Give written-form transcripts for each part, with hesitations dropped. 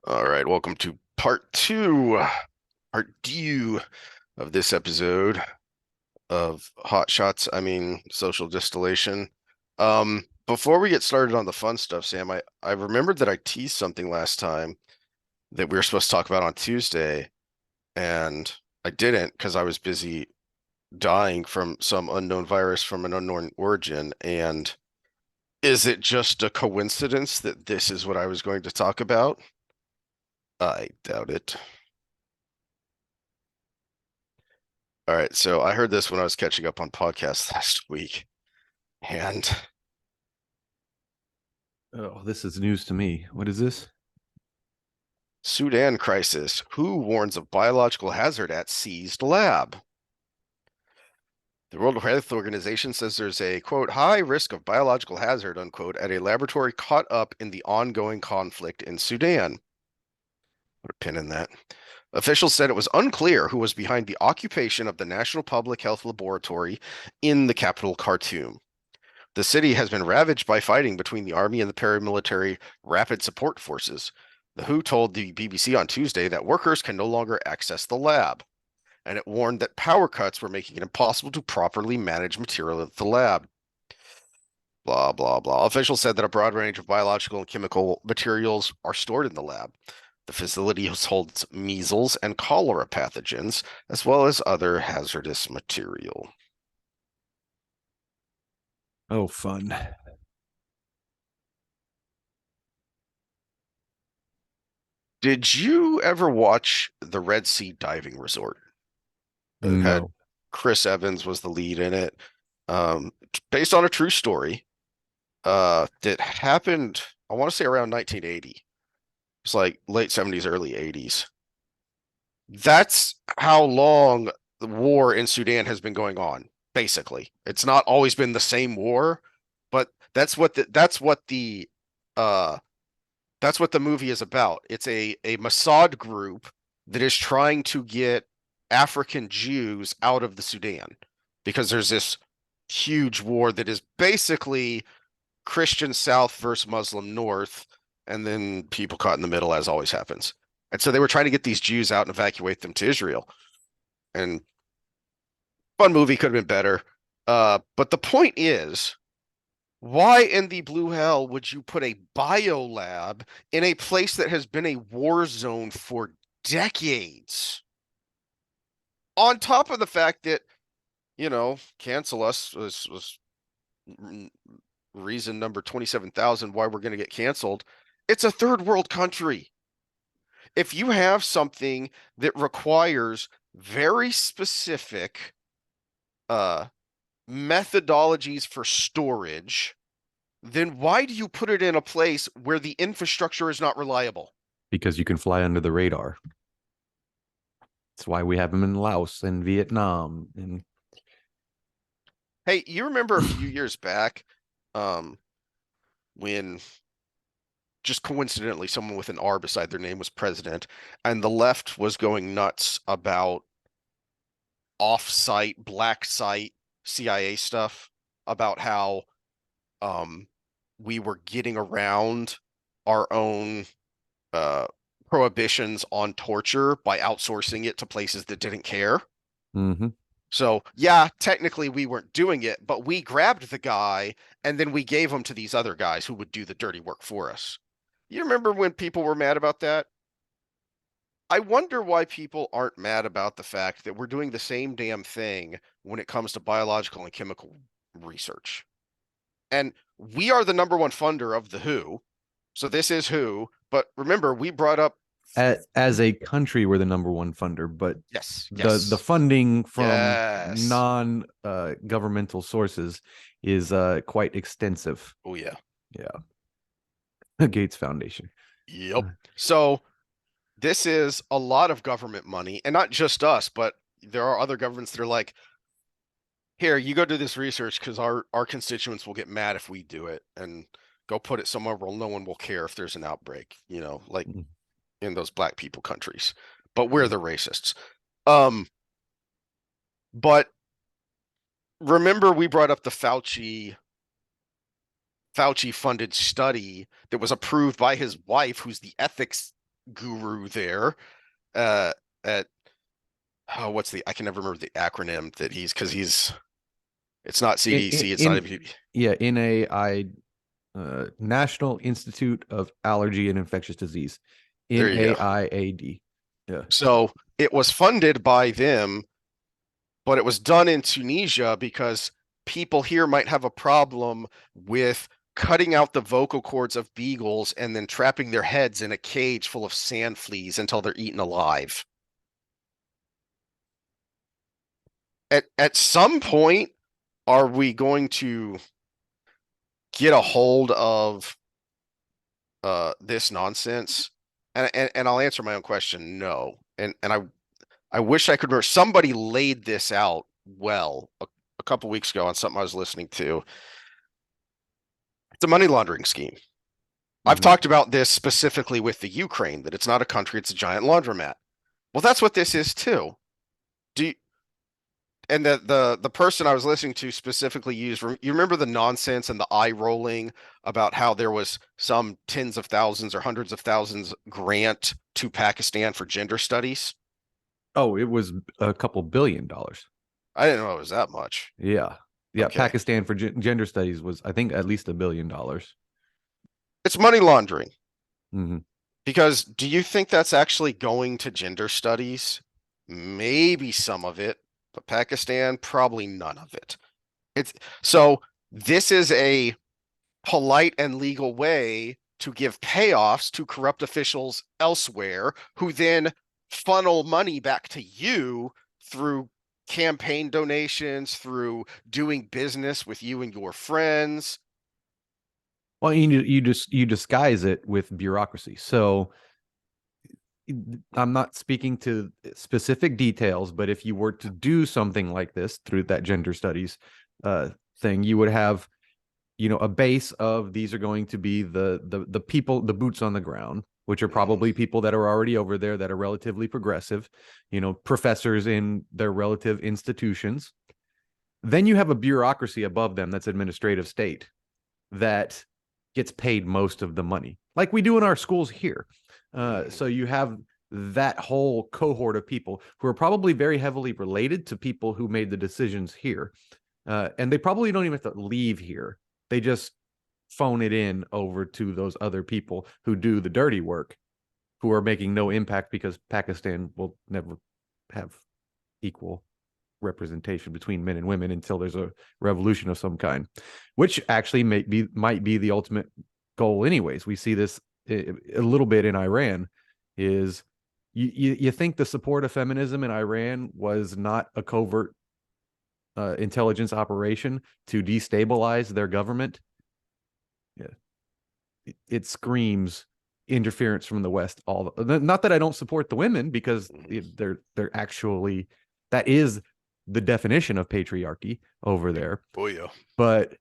All right, welcome to part two of this episode of Hot Shots. Social distillation. Before we get started on the fun stuff, Sam, I remembered that I teased something last time that we were supposed to talk about on Tuesday, and I didn't because I was busy dying from some unknown virus from an unknown origin. And is it just a coincidence that this is what I was going to talk about? I doubt it. All right, so I heard this when I was catching up on podcasts last week, and Oh, this is news to me. What is this? Sudan crisis. Who warns of biological hazard at seized lab? The World Health Organization says there's a, quote, high risk of biological hazard, unquote, at a laboratory caught up in the ongoing conflict in Sudan. Put a pin in that. Officials said it was unclear who was behind the occupation of the National Public Health Laboratory in the capital, Khartoum. The city has been ravaged by fighting between the army and the paramilitary rapid support forces. The WHO told the BBC on Tuesday that workers can no longer access the lab, and it warned that power cuts were making it impossible to properly manage material at the lab. Blah, blah, blah. Officials said that a broad range of biological and chemical materials are stored in the lab. The facility holds measles and cholera pathogens, as well as other hazardous material. Oh, fun. Did you ever watch the Red Sea Diving Resort? It had No. Chris Evans was the lead in it. Based on a true story, that happened, I want to say around 1980. It's like late 70s, early 80s. That's how long the war in Sudan has been going on, basically. It's not always been the same war, but uh that's what the movie is about. It's a Mossad group that is trying to get African Jews out of the Sudan because there's this huge war that is basically Christian South versus Muslim North, and then people caught in the middle, as always happens. And so they were trying to get these Jews out and evacuate them to Israel. And fun movie could have been better. But the point is, why in the blue hell would you put a bio lab in a place that has been a war zone for decades? On top of the fact that, cancel us was reason number 27,000 why we're going to get canceled. It's a third world country. If you have something that requires very specific uh, methodologies for storage, then why do you put it in a place where the infrastructure is not reliable? Because you can fly under the radar. That's why we have them in Laos and Vietnam. And Hey, you remember a few years back um, when just coincidentally someone with an R beside their name was president, and the left was going nuts about off-site, black site CIA stuff about how um, we were getting around our own uh, prohibitions on torture by outsourcing it to places that didn't care. mm-hmm. So, yeah, technically we weren't doing it, but we grabbed the guy and then we gave him to these other guys who would do the dirty work for us. You remember when people were mad about that? I wonder why people aren't mad about the fact that we're doing the same damn thing when it comes to biological and chemical research. And we are the number one funder of the WHO. So this is WHO. But remember, we brought up As a country, we're the number one funder, but yes, the yes, funding from yes. non governmental sources is quite extensive. Oh yeah. Yeah. The Gates Foundation. Yep. So this is a lot of government money, and not just us, but there are other governments that are like, here, you go do this research because our constituents will get mad if we do it, and go put it somewhere where no one will care if there's an outbreak, like Mm. in those black people countries. But we're Yeah. the racists. Um, but remember we brought up the Fauci funded study that was approved by his wife, who's the ethics guru there uh, at oh, I can never remember the acronym that he's it's not In, CDC, it's not in even yeah, NAI, National Institute of Allergy and Infectious Disease, there you go. NAIAD. Yeah. So it was funded by them, but it was done in Tunisia because people here might have a problem with cutting out the vocal cords of beagles and then trapping their heads in a cage full of sand fleas until they're eaten alive. At some point, are we going to get a hold of this nonsense? And I'll answer my own question, no. And I wish I could remember somebody laid this out well a couple weeks ago on something I was listening to. It's a money laundering scheme. I've Mhm. talked about this specifically with the Ukraine, that it's not a country, it's a giant laundromat. Well, that's what this is too. Do you, and the person I was listening to specifically used, you remember the nonsense and the eye rolling about how there was some tens of thousands or hundreds of thousands grant to Pakistan for gender studies? Oh, it was a couple $1 billion. I didn't know it was that much. Yeah. Yeah. Okay. Pakistan for gender studies was, I think, at least $1 billion. It's money laundering. Mm-hmm. Because do you think that's actually going to gender studies? Maybe some of it, but Pakistan, probably none of it. It's so this is a polite and legal way to give payoffs to corrupt officials elsewhere who then funnel money back to you through campaign donations, through doing business with you and your friends. Well, you disguise it with bureaucracy. So I'm not speaking to specific details, but if you were to do something like this through that gender studies thing, you would have, a base of these are going to be the people, the boots on the ground, which are probably people that are already over there that are relatively progressive, professors in their relative institutions. Then you have a bureaucracy above them that's administrative state that gets paid most of the money, like we do in our schools here. So you have that whole cohort of people who are probably very heavily related to people who made the decisions here. And they probably don't even have to leave here. They just phone it in over to those other people who do the dirty work, who are making no impact because Pakistan will never have equal representation between men and women until there's a revolution of some kind, which actually might be the ultimate goal anyways. We see this a little bit in Iran. Is you think the support of feminism in Iran was not a covert intelligence operation to destabilize their government? Yeah, it screams interference from the West. Not that I don't support the women, because they're actually, that is the definition of patriarchy over there. Oh yeah. But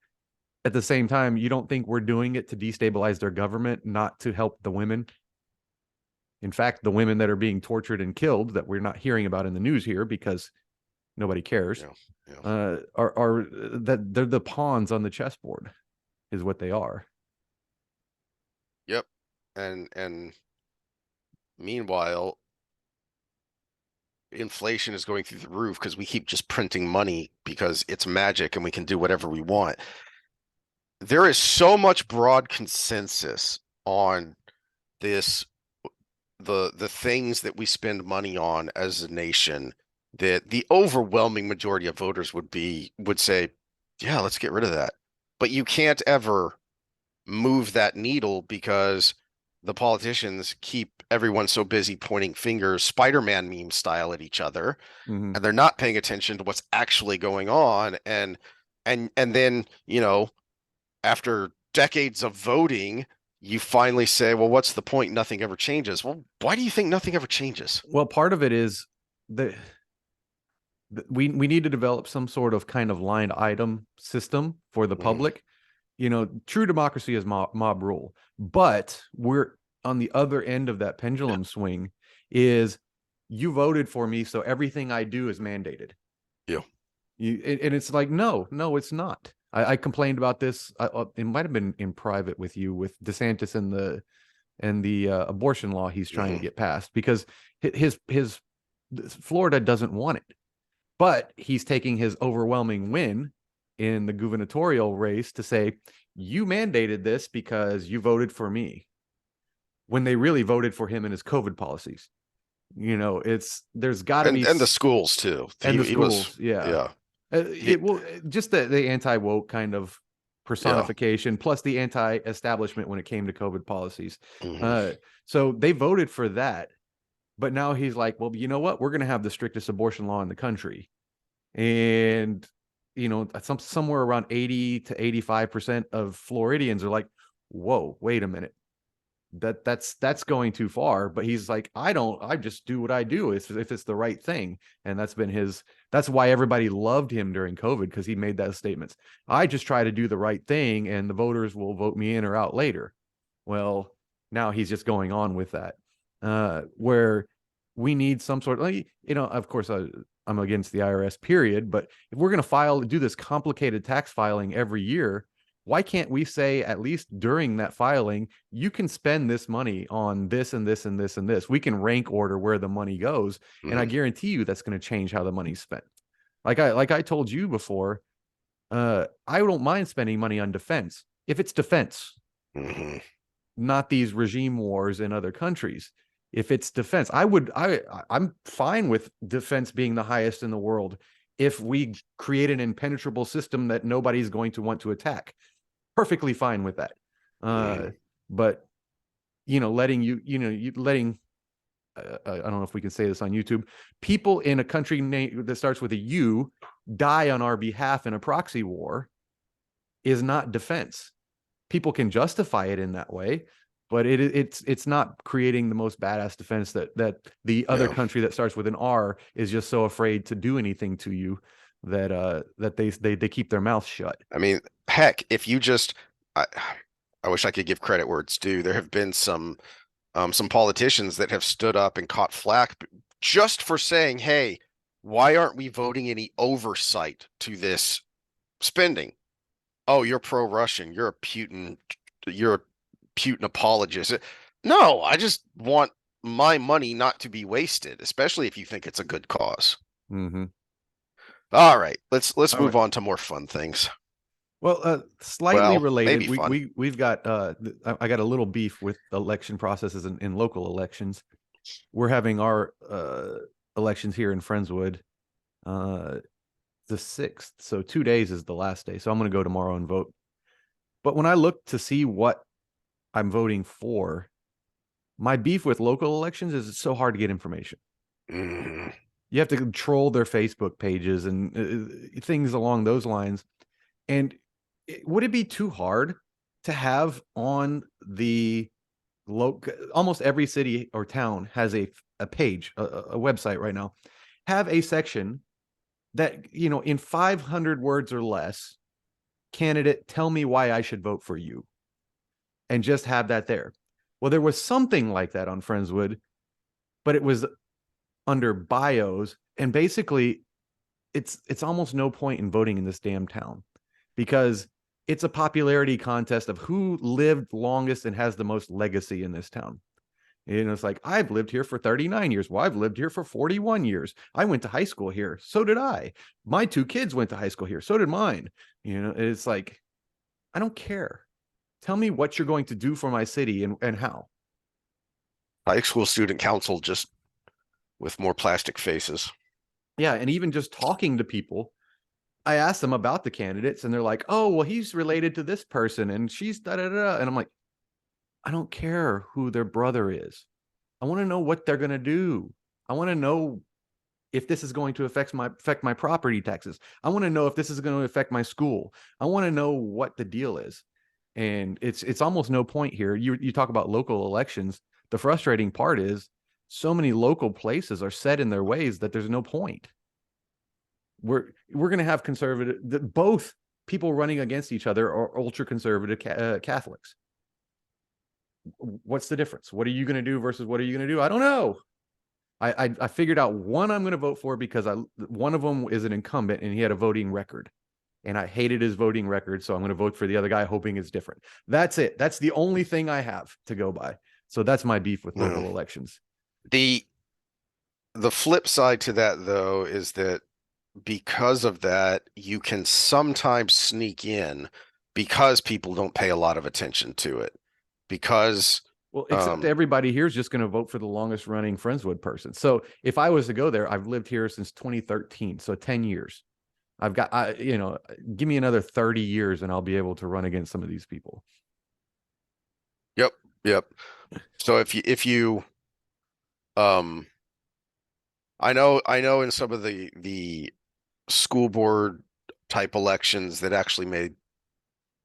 at the same time, you don't think we're doing it to destabilize their government, not to help the women? In fact, the women that are being tortured and killed that we're not hearing about in the news here because nobody cares, Yeah. Yeah. are that they're the pawns on the chessboard, is what they are. Yep. And meanwhile, inflation is going through the roof because we keep just printing money because it's magic and we can do whatever we want. There is so much broad consensus on this, the things that we spend money on as a nation, that the overwhelming majority of voters would say, yeah, let's get rid of that. But you can't ever move that needle because the politicians keep everyone so busy pointing fingers, Spider-Man meme style, at each other, Mm-hmm. and they're not paying attention to what's actually going on. And then, after decades of voting, you finally say, well, what's the point? Nothing ever changes. Well, why do you think nothing ever changes? Well, part of it is that we need to develop some sort of kind of line item system for the public. True democracy is mob rule, but we're on the other end of that pendulum swing. Is you voted for me, so everything I do is mandated. Yeah. And it's like, no, it's not. I complained about this. It might have been in private with you, with DeSantis and and the abortion law he's trying to Mhm. get passed, because his Florida doesn't want it, but he's taking his overwhelming win in the gubernatorial race to say, you mandated this because you voted for me, when they really voted for him and his COVID policies. There's got to be, And the schools too. and the He was, schools, yeah. yeah. He, It will just the anti-woke kind of yeah. personification, plus the anti-establishment when it came to COVID policies. Mhm. Uh, so they voted for that, but now he's like, well, you know what? We're going to have the strictest abortion law in the country, and somewhere around 80 to 85% of Floridians are like, whoa, wait a minute, that's going too far. But he's like, I just do what I do if it's the right thing. And that's why everybody loved him during COVID, because he made that statements. I just try to do the right thing and the voters will vote me in or out later. Well, now he's just going on with that, where we need some sort of, of course, I'm against the IRS period, but if we're going to do this complicated tax filing every year, why can't we say, at least during that filing, you can spend this money on this and this and this and this? We can rank order where the money goes, and I Mhm. guarantee you that's going to change how the money's spent. Like I told you before, I don't mind spending money on defense if it's defense, Mhm. not these regime wars in other countries. If it's defense, I'm fine with defense being the highest in the world if we create an impenetrable system that nobody's going to want to attack. Perfectly fine with that. Mhm. But letting I don't know if we can say this on YouTube, people in a country that starts with a U die on our behalf in a proxy war is not defense. People can justify it in that way, but it's not creating the most badass defense that the other Yeah. country that starts with an R is just so afraid to do anything to you that they keep their mouth shut. I mean, heck, if you just, I, I wish I could give credit where it's due. There have been some politicians that have stood up and caught flack just for saying, "Hey, why aren't we voting any oversight to this spending? Oh, you're pro-Russian. You're a Putin apologist." No, I just want my money not to be wasted, especially if you think it's a good cause. Mm-hmm. All right, let's All right. move on to more fun things. Well, slightly Well, related. maybe fun. We've got I got a little beef with election processes in local elections. We're having our elections here in Friendswood uh the 6th. So 2 days is the last day. So I'm going to go tomorrow and vote. But when I look to see what I'm voting for, my beef with local elections is it's so hard to get information. Mhm. You have to troll their Facebook pages and things along those lines. And would it be too hard to have on the almost every city or town has a page, a website right now, have a section that, in 500 words or less, candidate, tell me why I should vote for you, and just have that there. Well, there was something like that on Friendswood, but it was under bios, and basically it's almost no point in voting in this damn town, because it's a popularity contest of who lived longest and has the most legacy in this town. It's like, I've lived here for 39 years. Well, I've lived here for 41 years. I went to high school here. So did I. My 2 kids went to high school here. So did mine. It's like, I don't care. Tell me what you're going to do for my city and how. High school student council just with more plastic faces. Yeah. And even just talking to people, I asked them about the candidates and they're like, oh, well, he's related to this person and she's da da da. And I'm like, I don't care who their brother is. I want to know what they're going to do. I want to know if this is going to affect my property taxes. I want to know if this is going to affect my school. I want to know what the deal is. And it's almost no point here. You talk about local elections. The frustrating part is so many local places are set in their ways that there's no point. We're going to have both people running against each other are ultra conservative Catholics. What's the difference? What are you going to do versus what are you going to do? I don't know. I figured out one I'm going to vote for because one of them is an incumbent and he had a voting record, and I hated his voting record, so I'm going to vote for the other guy, hoping it's different. That's it. That's the only thing I have to go by. So that's my beef with No. local elections. The the flip side to that though is that because of that, you can sometimes sneak in because people don't pay a lot of attention to it. Because Well, except um everybody here is just going to vote for the longest running Friendswood person. So if I was to go there, I've lived here since 2013, so 10 years. I've got, give me another 30 years and I'll be able to run against some of these people. yep, yep. So if you um I know in some of the school board type elections that actually made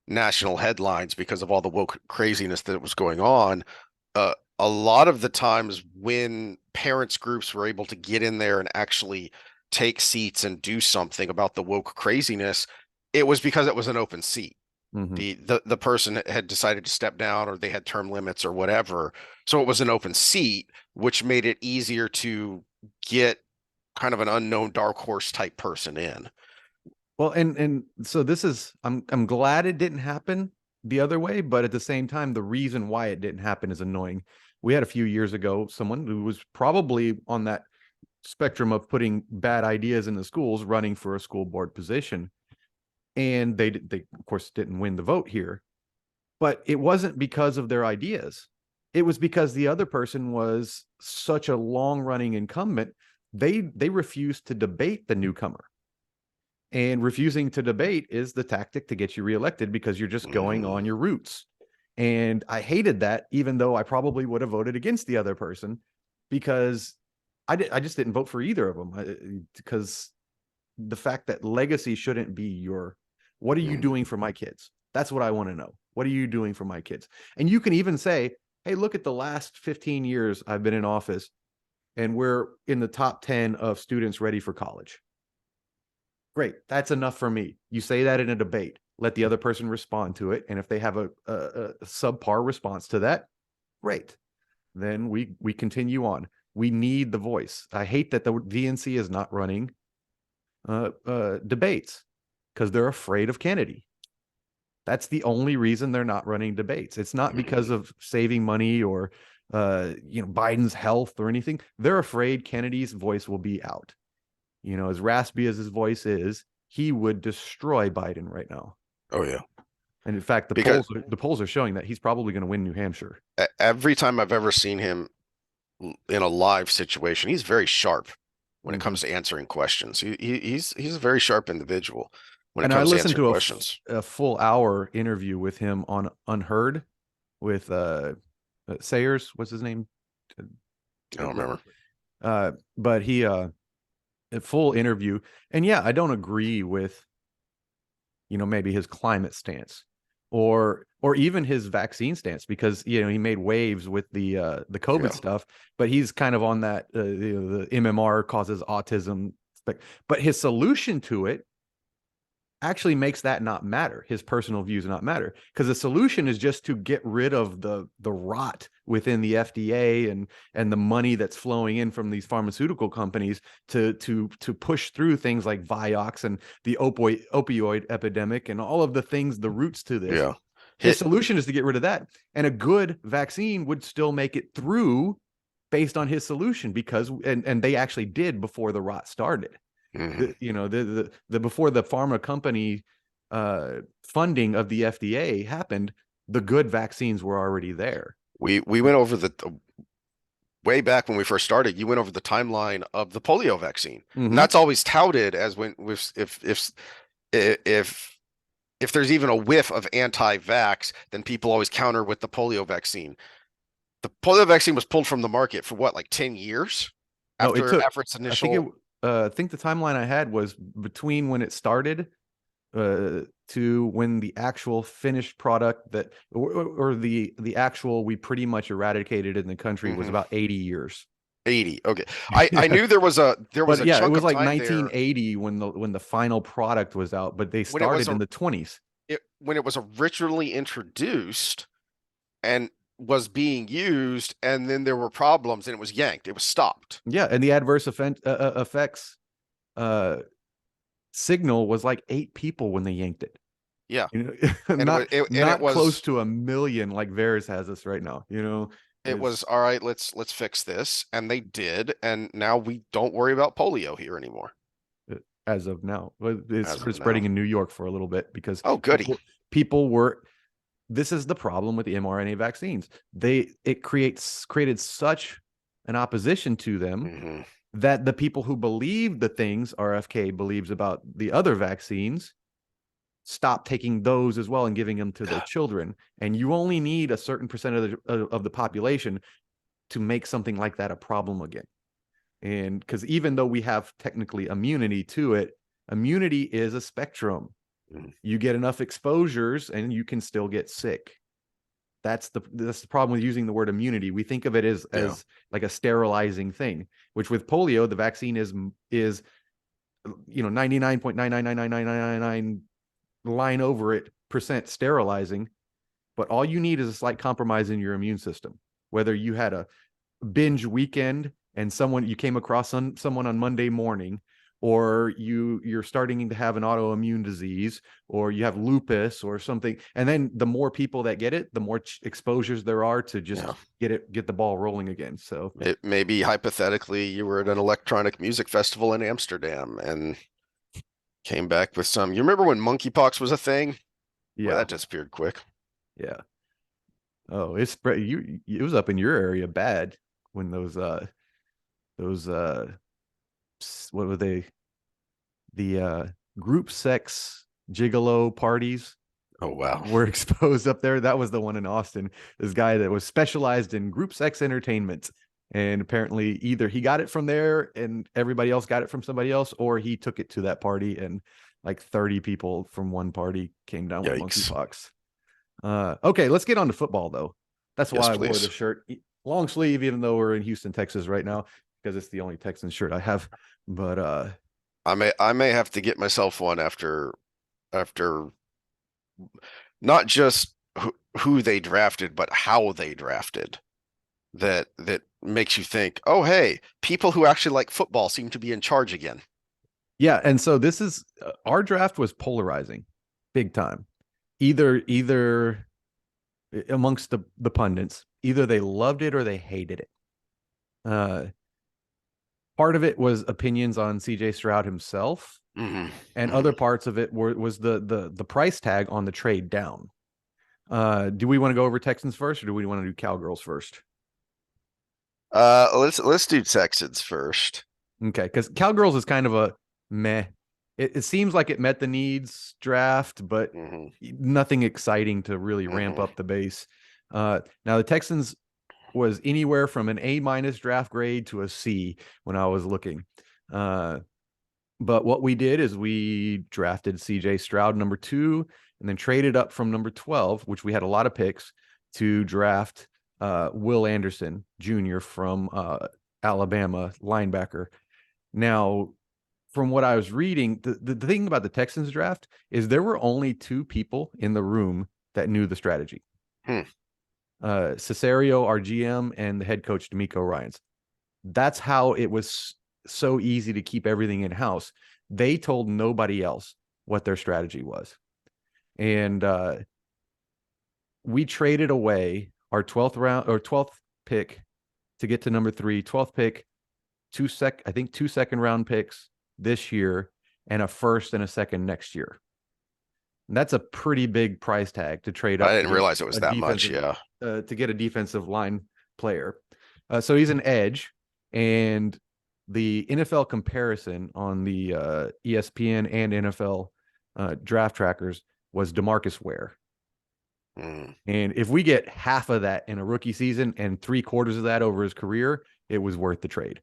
national headlines because of all the woke craziness that was going on. A lot of the times when parents groups were able to get in there and actually take seats and do something about the woke craziness, it was because it was an open seat. Mm-hmm. The person had decided to step down or they had term limits or whatever. So it was an open seat, which made it easier to get kind of an unknown dark horse type person in. Well, and so this is, I'm glad it didn't happen the other way, but at the same time, the reason why it didn't happen is annoying. We had a few years ago someone who was probably on that spectrum of putting bad ideas in the schools running for a school board position, and they of course didn't win the vote here, but it wasn't because of their ideas. It was because the other person was such a long running incumbent. They refused to debate the newcomer, and refusing to debate is the tactic to get you reelected because you're just going on your roots. And I hated that, even though I probably would have voted against the other person, because I just didn't vote for either of them, because the fact that legacy shouldn't be your, what are you doing for my kids? That's what I want to know. What are you doing for my kids? And you can even say, hey, look at the last 15 years I've been in office and we're in the top 10 of students ready for college. Great. That's enough for me. You say that in a debate, let the other person respond to it. And if they have a subpar response to that, great. Then we continue on. We need the voice. I hate that the VNC is not running debates because they're afraid of Kennedy. That's the only reason they're not running debates. It's not because of saving money or Biden's health or anything. They're afraid Kennedy's voice will be out. As raspy as his voice is, he would destroy Biden right now. Oh yeah. And in fact, Because the polls are showing that he's probably going to win New Hampshire. every time I've ever seen him in a live situation, he's very sharp when it Mm-hmm. comes to answering questions. He's a very sharp individual when it And I comes to listened answering to questions. a full hour interview with him on Unheard with Sayers. What's his name? I don't remember. But he a full interview, and yeah, I don't agree with maybe his climate stance or even his vaccine stance, because he made waves with the COVID Yeah. stuff, but he's kind of on that the MMR causes autism, but his solution to it actually makes that not matter. His personal views not matter, because the solution is just to get rid of the rot within the FDA and the money that's flowing in from these pharmaceutical companies to push through things like Vioxx and the opioid epidemic and all of the things, the roots to this. Yeah. His Hit. solution is to get rid of that, and a good vaccine would still make it through based on his solution, because and they actually did before the rot started. Mhm. The before the pharma company funding of the FDA happened, the good vaccines were already there. We went over the way back when we first started. You went over the timeline of the polio vaccine, and Mm-hmm. that's always touted as when if if there's even a whiff of anti-vax, then people always counter with the polio vaccine. The polio vaccine was pulled from the market for what, like 10 years No, it took. after its I think it. initial. I think the timeline I had was between when it started to when the actual finished product that or the actual we pretty much eradicated in the country was Mhm. about 80 years. 80. Okay. I Yeah. knew there was But a yeah, it chunk was of like time there 1980 when the final product was out, but they when it was started in the 20s. when it was originally introduced and was being used, and then there were problems and it was yanked. It was stopped. Yeah, and the adverse effects uh, signal was like 8 people when they yanked it. Yeah. You know, And it was not and it close was to a million like Varys has us right now. It was all right, let's fix this, and they did, and now we don't worry about polio here anymore as of now. It as started of now. spreading in New York for a little bit because Oh, goody. people were. This is the problem with the mRNA vaccines. It created such an opposition to them Hmm. that the people who believe the things RFK believes about the other vaccines stop taking those as well and giving them to their children. And you only need a certain percent of the population to make something like that a problem again. And because even though we have technically immunity to it, immunity is a spectrum. You get enough exposures and you can still get sick. That's the problem with using the word immunity. We think of it as like a sterilizing thing, which with polio, the vaccine is 99.9999999 line over it percent sterilizing, but all you need is a slight compromise in your immune system. Whether you had a binge weekend and you came across someone on Monday morning, or you're starting to have an autoimmune disease, or you have lupus or something, and then the more people that get it, the more exposures there are to just get the ball rolling again. So it maybe hypothetically you were at an electronic music festival in Amsterdam and came back with some. You remember when monkeypox was a thing? Well, yeah, that disappeared quick. yeah. Oh, it spread. It was up in your area bad when those what were they? The group sex gigolo parties Oh, wow. were exposed up there. That was the one in Austin. This guy that was specialized in group sex entertainment. And apparently either he got it from there and everybody else got it from somebody else, or he took it to that party and like 30 people from one party came down with Yikes. monkeypox. Okay, let's get on to football though. That's Yes, why I wore the please. shirt, long sleeve, even though we're in Houston, Texas right now, because it's the only Texans shirt I have. But I may have to get myself one after not just who they drafted, but how they drafted. That makes you think, oh, hey, people who actually like football seem to be in charge again. yeah, and so this is our draft was polarizing, big time. Either amongst the pundits, either they loved it or they hated it. Uh, Part of it was opinions on CJ Stroud himself, Hmm. and Hmm. other parts of it was the price tag on the trade down. Do we want to go over Texans first, or do we want to do Cowgirls first? Let's do Texans first. Okay, because Cowgirls is kind of a meh. It seems like it met the needs draft, but Hmm. nothing exciting to really ramp Hmm. up the base. Now the Texans was anywhere from an A- draft grade to a C when I was looking. But what we did is we drafted CJ Stroud number 2 and then traded up from number 12, which we had a lot of picks, to draft Will Anderson Jr. from Alabama linebacker. Now, from what I was reading, the thing about the Texans draft is there were only 2 people in the room that knew the strategy. Hmm. Cesario, our GM, and the head coach, D'Amico Ryans. That's how it was so easy to keep everything in house. They told nobody else what their strategy was. And we traded away our 12th pick to get to number 3, 12th pick, two second round picks this year, and a first and a second next year. And that's a pretty big price tag to trade I up to didn't get realize it was a that much. defensive Yeah. line player. So he's an edge, and the NFL comparison on the ESPN and NFL draft trackers was DeMarcus Ware. Mm. And if we get half of that in a rookie season and 3/4 of that over his career, it was worth the trade.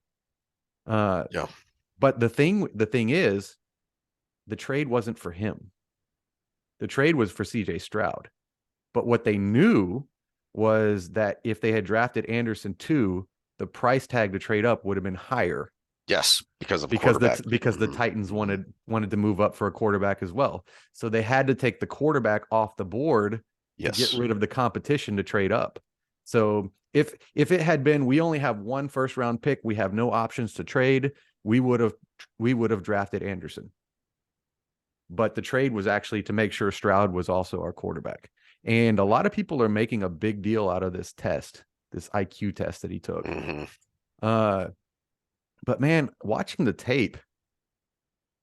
Yeah. But the thing is, the trade wasn't for him. The trade was for CJ Stroud. But what they knew was that if they had drafted Anderson 2, the price tag to trade up would have been higher Yes, because of quarterback. because the Titans wanted to move up for a quarterback as well. So they had to take the quarterback off the board to get Yes. rid of the competition to trade up. So if it had been we only have one first round pick, we have no options to trade, we would have drafted Anderson. But the trade was actually to make sure Stroud was also our quarterback. And a lot of people are making a big deal out of this test. this IQ test that he took. Hmm. Uh, but man, watching the tape,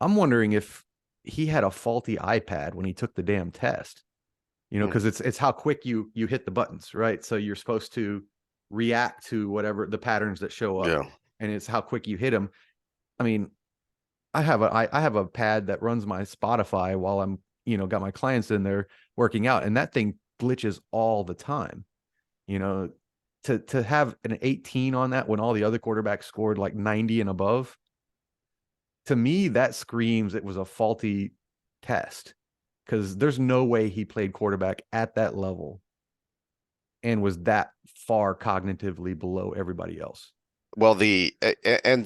I'm wondering if he had a faulty iPad when he took the damn test. You know, because it's how quick you hit the buttons, right? So you're supposed to react to whatever the patterns that show up, Yeah. and it's how quick you hit them. I mean, I have a pad that runs my Spotify while I'm, got my clients in there working out, and that thing glitches all the time. You know, to have an 18 on that when all the other quarterbacks scored like 90 and above, to me that screams it was a faulty test, because there's no way he played quarterback at that level and was that far cognitively below everybody else. Well, even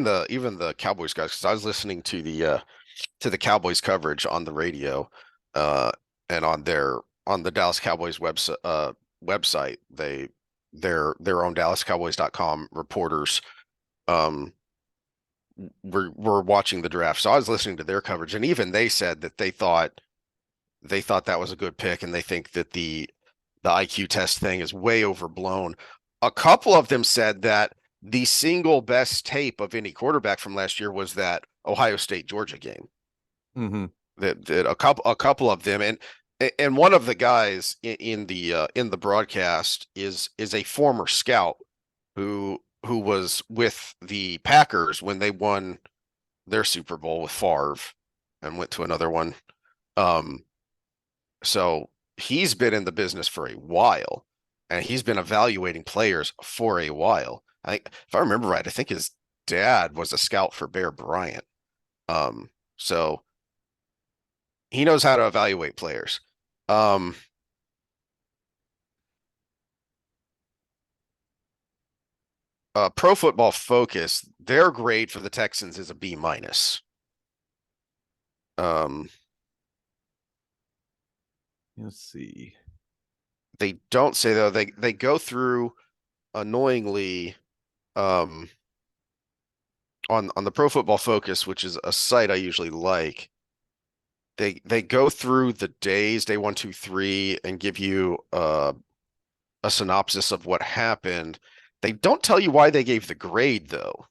the Cowboys guys, because I was listening to the Cowboys coverage on the radio, uh, and on the Dallas Cowboys website, their own DallasCowboys.com reporters um were watching the draft. So I was listening to their coverage, and even they said that they thought that was a good pick, and they think that the IQ test thing is way overblown. A couple of them said that the single best tape of any quarterback from last year was that Ohio State Georgia game. Mm-hmm. That a couple of them, and one of the guys in the broadcast is a former scout who was with the Packers when they won their Super Bowl with Favre and went to another one. Um, so he's been in the business for a while, and he's been evaluating players for a while. If I remember right, I think his dad was a scout for Bear Bryant. So he knows how to evaluate players. Um, Pro Football Focus, their grade for the Texans is a B minus. Um, Let's see. they don't say though, they go through annoyingly um on the Pro Football Focus, which is a site I usually like. They go through the days, day 1, 2, 3, and give you a synopsis of what happened. They don't tell you why they gave the grade though,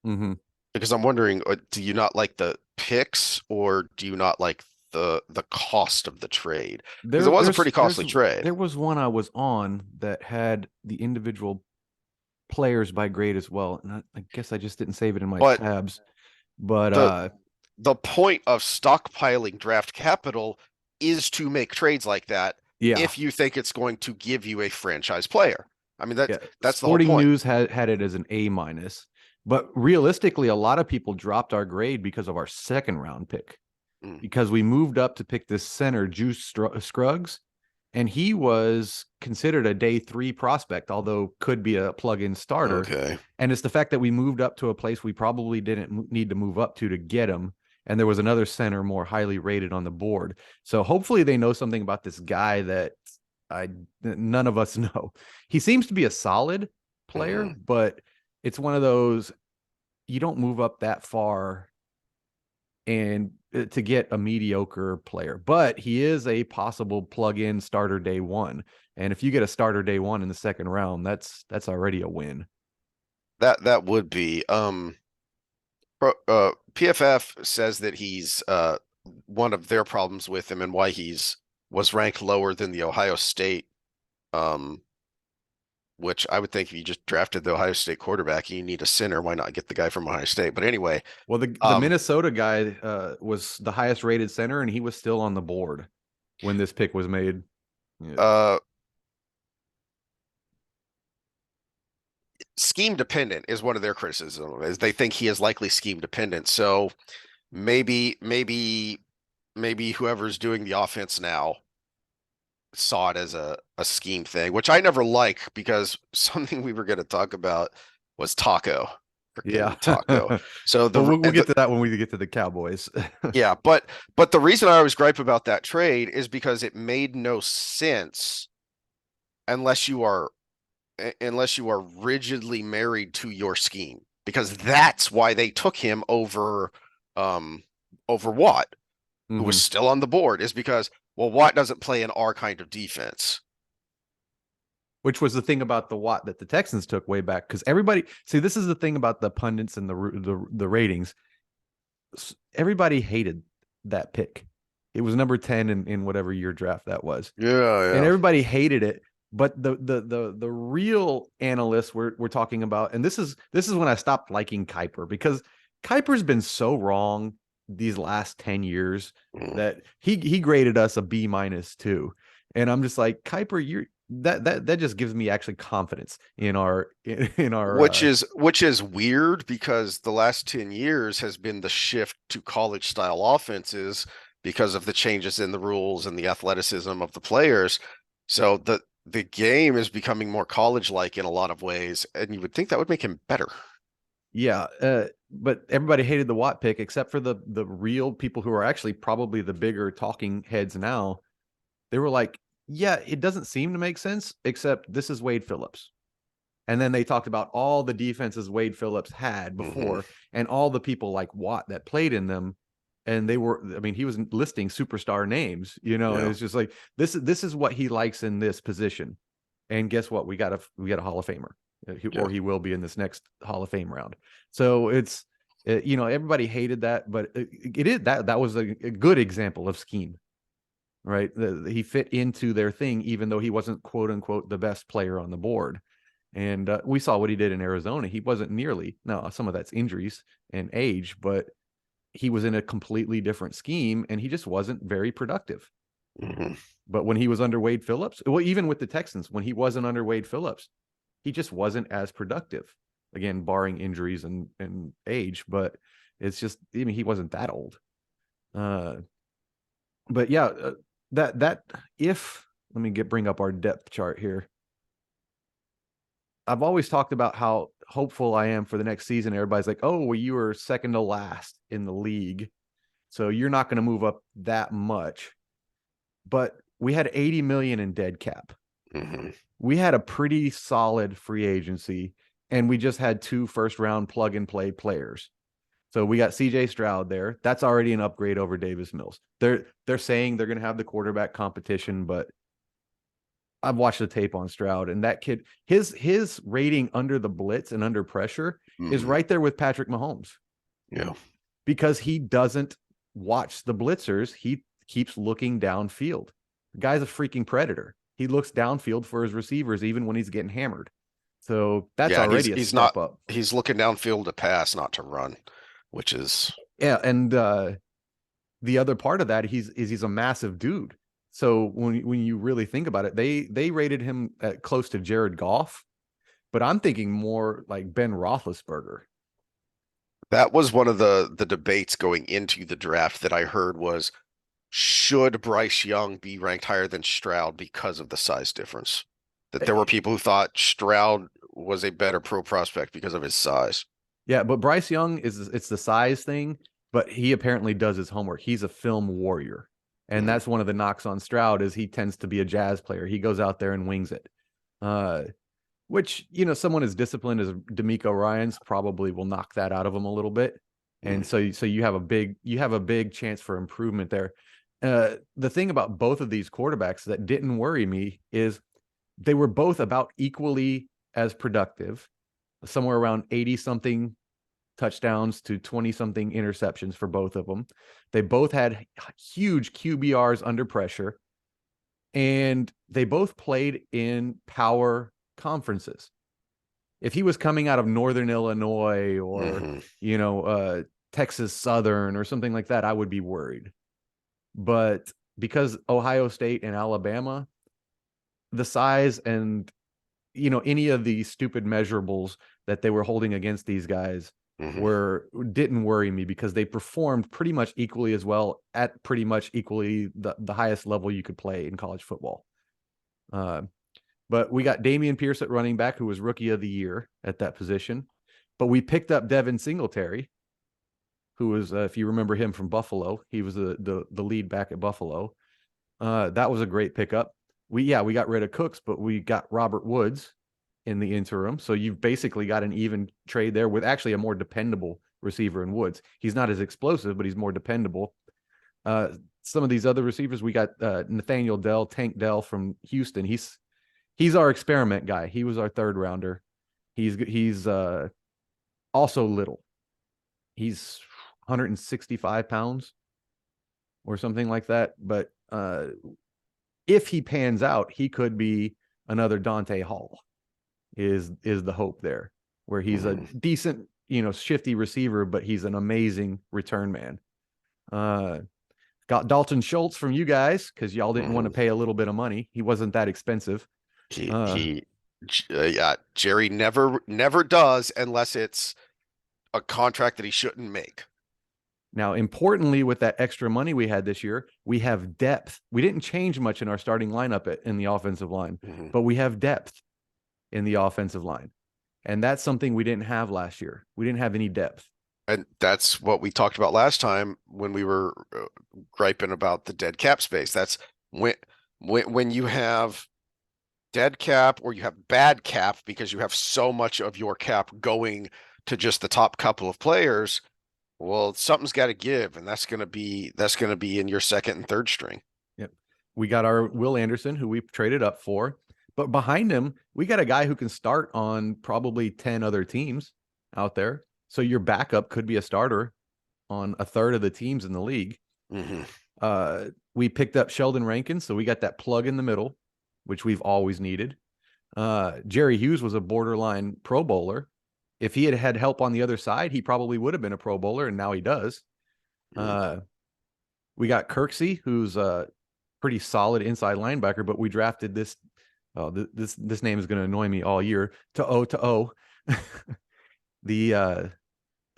Mm-hmm. because I'm wondering, do you not like the picks, or do you not like the cost of the trade? Because it was a pretty costly trade. There was one I was on that had the individual players by grade as well, and I guess I just didn't save it in my But tabs. But the the point of stockpiling draft capital is to make trades like that yeah, if you think it's going to give you a franchise player. I mean, yeah. that's the whole Sporting point. News had it as an A minus, but realistically, a lot of people dropped our grade because of our second round pick, Mm, because we moved up to pick this center, Juice Scruggs, and he was considered a day 3 prospect, although could be a plug-in starter. okay. And it's the fact that we moved up to a place we probably didn't need to move up to get him. And there was another center more highly rated on the board. So hopefully they know something about this guy that none of us know. He seems to be a solid player, Mhm. but it's one of those, you don't move up that far and to get a mediocre player, but he is a possible plug-in starter day 1. And if you get a starter day 1 in the second round, that's already a win. That would be PFF says that he's one of their problems with him, and why he's was ranked lower than the Ohio State, um which I would think if you just drafted the Ohio State quarterback and you need a center, why not get the guy from Ohio State? But anyway, Well, the Minnesota guy was the highest rated center, and he was still on the board when this pick was made. Yeah. uh scheme dependent is one of their criticisms, is they think he is likely scheme dependent. So maybe whoever's doing the offense now saw it as a scheme thing, which I never like, because something we were going to talk about was Taco. Yeah. Freaking Taco. So Well, we'll get to that when we get to the Cowboys. yeah, but the reason I always gripe about that trade is because it made no sense unless you are rigidly married to your scheme, because that's why they took him um over Watt, who was Hmm. still on the board, is because, well, Watt doesn't play in our kind of defense. which was the thing about the Watt that the Texans took way back. Because everybody, see, this is the thing about the pundits and the ratings. Everybody hated that pick. It was number 10 in whatever year draft that was. Yeah, And yeah. everybody hated it. But the real analysts we're talking about, and this is when I stopped liking Kuiper, because Kuiper's been so wrong these last 10 years that he graded us a B minus too. And I'm just like, Kuiper, you're that just gives me actually confidence in our Which is weird because the last 10 years has been the shift to college style offenses because of the changes in the rules and the athleticism of the players. So the game is becoming more college like in a lot of ways, and you would think that would make him better. yeah, but everybody hated the Watt pick except for the real people who are actually probably the bigger talking heads now. They were like, yeah, it doesn't seem to make sense, except this is Wade Phillips. And then they talked about all the defenses Wade Phillips had before and all the people like Watt that played in them. And they were, I mean, he was listing superstar names, and Yeah. it's just like, this is what he likes in this position. And guess what? We got a Hall of Famer, or he will be in this next Hall of Fame round. So it's, everybody hated that, but it is that was a good example of scheme, right? He fit into their thing, even though he wasn't quote unquote the best player on the board. And we saw what he did in Arizona. He wasn't nearly, now some of that's injuries and age, but he was in a completely different scheme and he just wasn't very productive. But when he was under Wade Phillips, well, even with the Texans, when he wasn't under Wade Phillips, he just wasn't as productive. Again, barring injuries and age, but it's just, I mean, he wasn't that old. But yeah, that if let me bring up our depth chart here. I've always talked about how hopeful I am for the next season. Everybody's like, "Oh, well, you were second to last in the league, so you're not going to move up that much." But we had 80 million in dead cap. We had a pretty solid free agency, and we just had 2 first-round plug-and-play players. So we got CJ Stroud there. That's already an upgrade over Davis Mills. They're saying they're going to have the quarterback competition, but I've watched the tape on Stroud, and that kid, his rating under the blitz and under pressure is right there with Patrick Mahomes. Yeah. Because he doesn't watch the blitzers. He keeps looking downfield. The guy's a freaking predator. He looks downfield for his receivers even when he's getting hammered. So that's already a step up. He's looking downfield to pass, not to run, which is and the other part of that, he's a massive dude. So when you really think about it, they rated him at close to Jared Goff, but I'm thinking more like Ben Roethlisberger. That was one of the debates going into the draft that I heard was, should Bryce Young be ranked higher than Stroud because of the size difference? That there were people who thought Stroud was a better pro prospect because of his size. Yeah, but Bryce Young it's the size thing, but he apparently does his homework. He's a film warrior. And that's one of the knocks on Stroud is he tends to be a jazz player. He goes out there and wings it. Which, someone as disciplined as D'Amico Ryans probably will knock that out of him a little bit. And so you have a big chance for improvement there. The thing about both of these quarterbacks that didn't worry me is they were both about equally as productive, somewhere around 80 something touchdowns to 20 something interceptions for both of them. They both had huge QBRs under pressure, and they both played in power conferences. If he was coming out of Northern Illinois or, Texas Southern or something like that, I would be worried. But because Ohio State and Alabama, the size and, any of the stupid measurables that they were holding against these guys didn't worry me because they performed pretty much equally as well at pretty much equally the highest level you could play in college football. But we got Dameon Pierce at running back, who was rookie of the year at that position. But we picked up Devin Singletary, who was, if you remember him from Buffalo, he was the lead back at Buffalo. That was a great pickup. We got rid of Cooks, but we got Robert Woods in the interim. So you've basically got an even trade there with actually a more dependable receiver in Woods. He's not as explosive, but he's more dependable. Some of these other receivers, we got Nathaniel Dell, Tank Dell from Houston. He's our experiment guy. He was our third rounder. He's also little. He's 165 pounds or something like that. But if he pans out, he could be another Dante Hall. Is the hope there, where he's a decent, shifty receiver, but he's an amazing return man. Got Dalton Schultz from you guys because y'all didn't want to pay a little bit of money. He wasn't that expensive. He yeah, Jerry never does unless it's a contract that he shouldn't make. Now, importantly, with that extra money we had this year, we have depth. We didn't change much in our starting lineup in the offensive line, but we have depth in the offensive line. And that's something we didn't have last year. We didn't have any depth. And that's what we talked about last time when we were griping about the dead cap space. That's when you have dead cap or you have bad cap because you have so much of your cap going to just the top couple of players. Well, something's got to give, and that's going to be in your second and third string. Yep. We got our Will Anderson, who we traded up for, but behind him, we got a guy who can start on probably 10 other teams out there. So your backup could be a starter on a third of the teams in the league. We picked up Sheldon Rankin, so we got that plug in the middle, which we've always needed. Jerry Hughes was a borderline Pro Bowler. If he had help on the other side, he probably would have been a Pro Bowler, and now he does. We got Kirksey, who's a pretty solid inside linebacker, but we drafted this. Oh, this name is going to annoy me all year. To O, the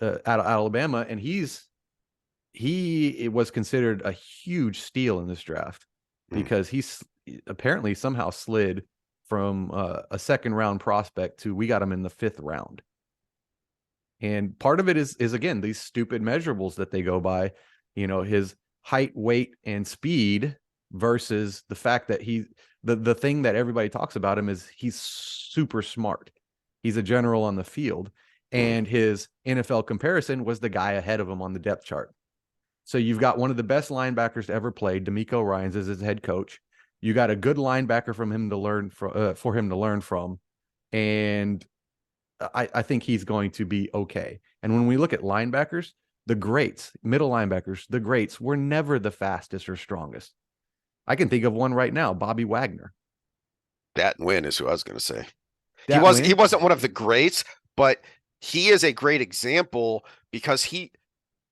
out of Alabama, and he was considered a huge steal in this draft because he's apparently somehow slid from a second round prospect to we got him in the 5th round. And part of it is again, these stupid measurables that they go by, his height, weight, and speed versus the fact that the thing that everybody talks about him is he's super smart. He's a general on the field. And his NFL comparison was the guy ahead of him on the depth chart. So you've got one of the best linebackers to ever play, D'Amico Ryans, as his head coach. You got a good linebacker for him to learn from. And I think he's going to be okay. And when we look at linebackers, the greats, middle linebackers, the greats were never the fastest or strongest. I can think of one right now, Bobby Wagner. Dat Nguyen is who I was going to say. He wasn't one of the greats, but he is a great example because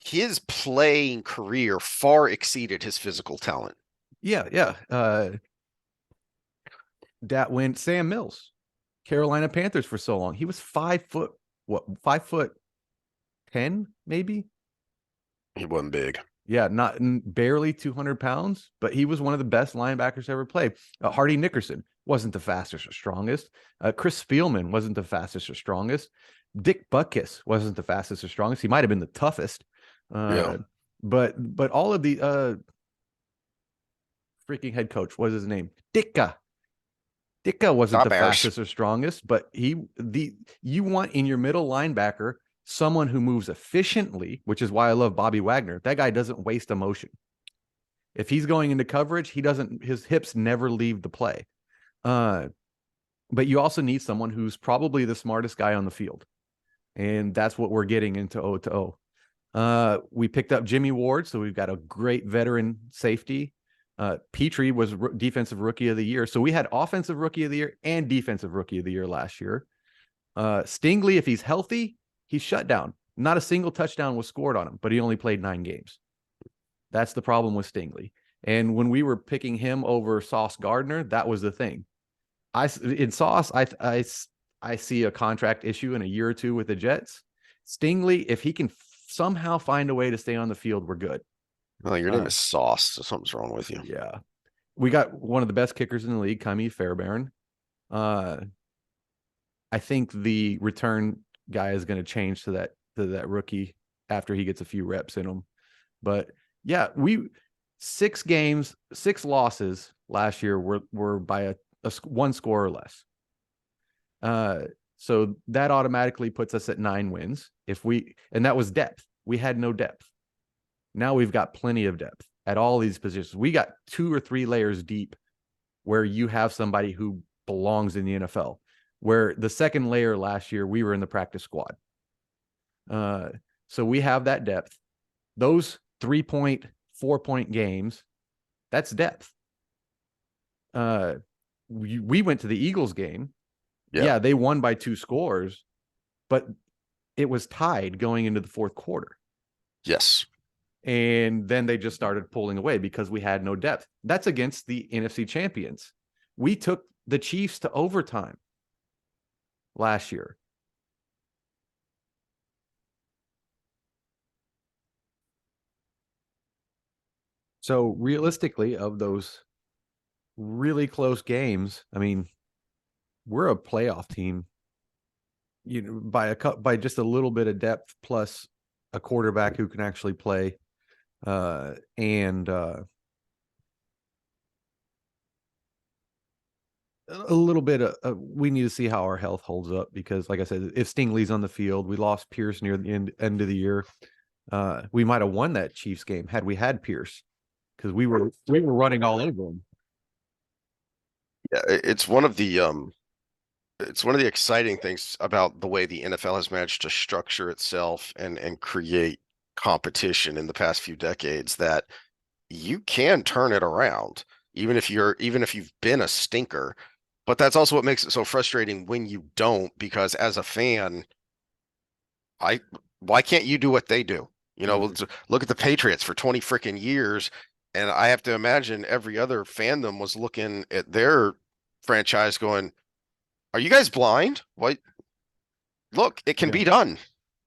his playing career far exceeded his physical talent. Yeah. Dat Nguyen, Sam Mills, Carolina Panthers for so long. He was 5'10", maybe. He wasn't big. Yeah, not barely 200 pounds, but he was one of the best linebackers ever played. Hardy Nickerson wasn't the fastest or strongest. Chris Spielman wasn't the fastest or strongest. Dick Butkus wasn't the fastest or strongest. He might have been the toughest. But all of the freaking head coach, what was his name? Ditka wasn't the fastest or strongest, but you want in your middle linebacker someone who moves efficiently, which is why I love Bobby Wagner. That guy doesn't waste emotion. If he's going into coverage, his hips never leave the play. But you also need someone who's probably the smartest guy on the field. And that's what we're getting into O. We picked up Jimmy Ward, so we've got a great veteran safety. Petrie was defensive rookie of the year. So we had offensive rookie of the year and defensive rookie of the year last year. Stingley, if he's healthy, he's shut down. Not a single touchdown was scored on him, but he only played 9 games. That's the problem with Stingley. And when we were picking him over Sauce Gardner, that was the thing. In Sauce, I see a contract issue in a year or two with the Jets. Stingley, if he can somehow find a way to stay on the field, we're good. Well, your name is Sauce, so something's wrong with you. Yeah. We got one of the best kickers in the league, Kami Fairbairn. I think the return guy is going to change to that rookie after he gets a few reps in him. But yeah, 6 games, 6 losses last year were by a 1 score or less. So that automatically puts us at 9 wins. And that was depth. We had no depth. Now we've got plenty of depth at all these positions. We got 2 or 3 layers deep where you have somebody who belongs in the NFL. Where the second layer last year, we were in the practice squad. So we have that depth. Those 3-point, 4-point games, that's depth. We went to the Eagles game. Yeah, they won by 2 scores, but it was tied going into the fourth quarter. Yes. And then they just started pulling away because we had no depth. That's against the NFC champions. We took the Chiefs to overtime last year. So realistically, of those really close games, I mean, we're a playoff team, by just a little bit of depth plus a quarterback who can actually play, and a little bit of we need to see how our health holds up, because like I said, if Stingley's on the field, we lost Pierce near the end of the year. We might have won that Chiefs game had we had Pierce, because we were running all over him. Yeah, it's one of the exciting things about the way the NFL has managed to structure itself and create competition in the past few decades, that you can turn it around even if you've been a stinker. But that's also what makes it so frustrating when you don't, because as a fan, why can't you do what they do? Look at the Patriots for 20 freaking years, and I have to imagine every other fandom was looking at their franchise going, "Are you guys blind? What? Look, it can be done."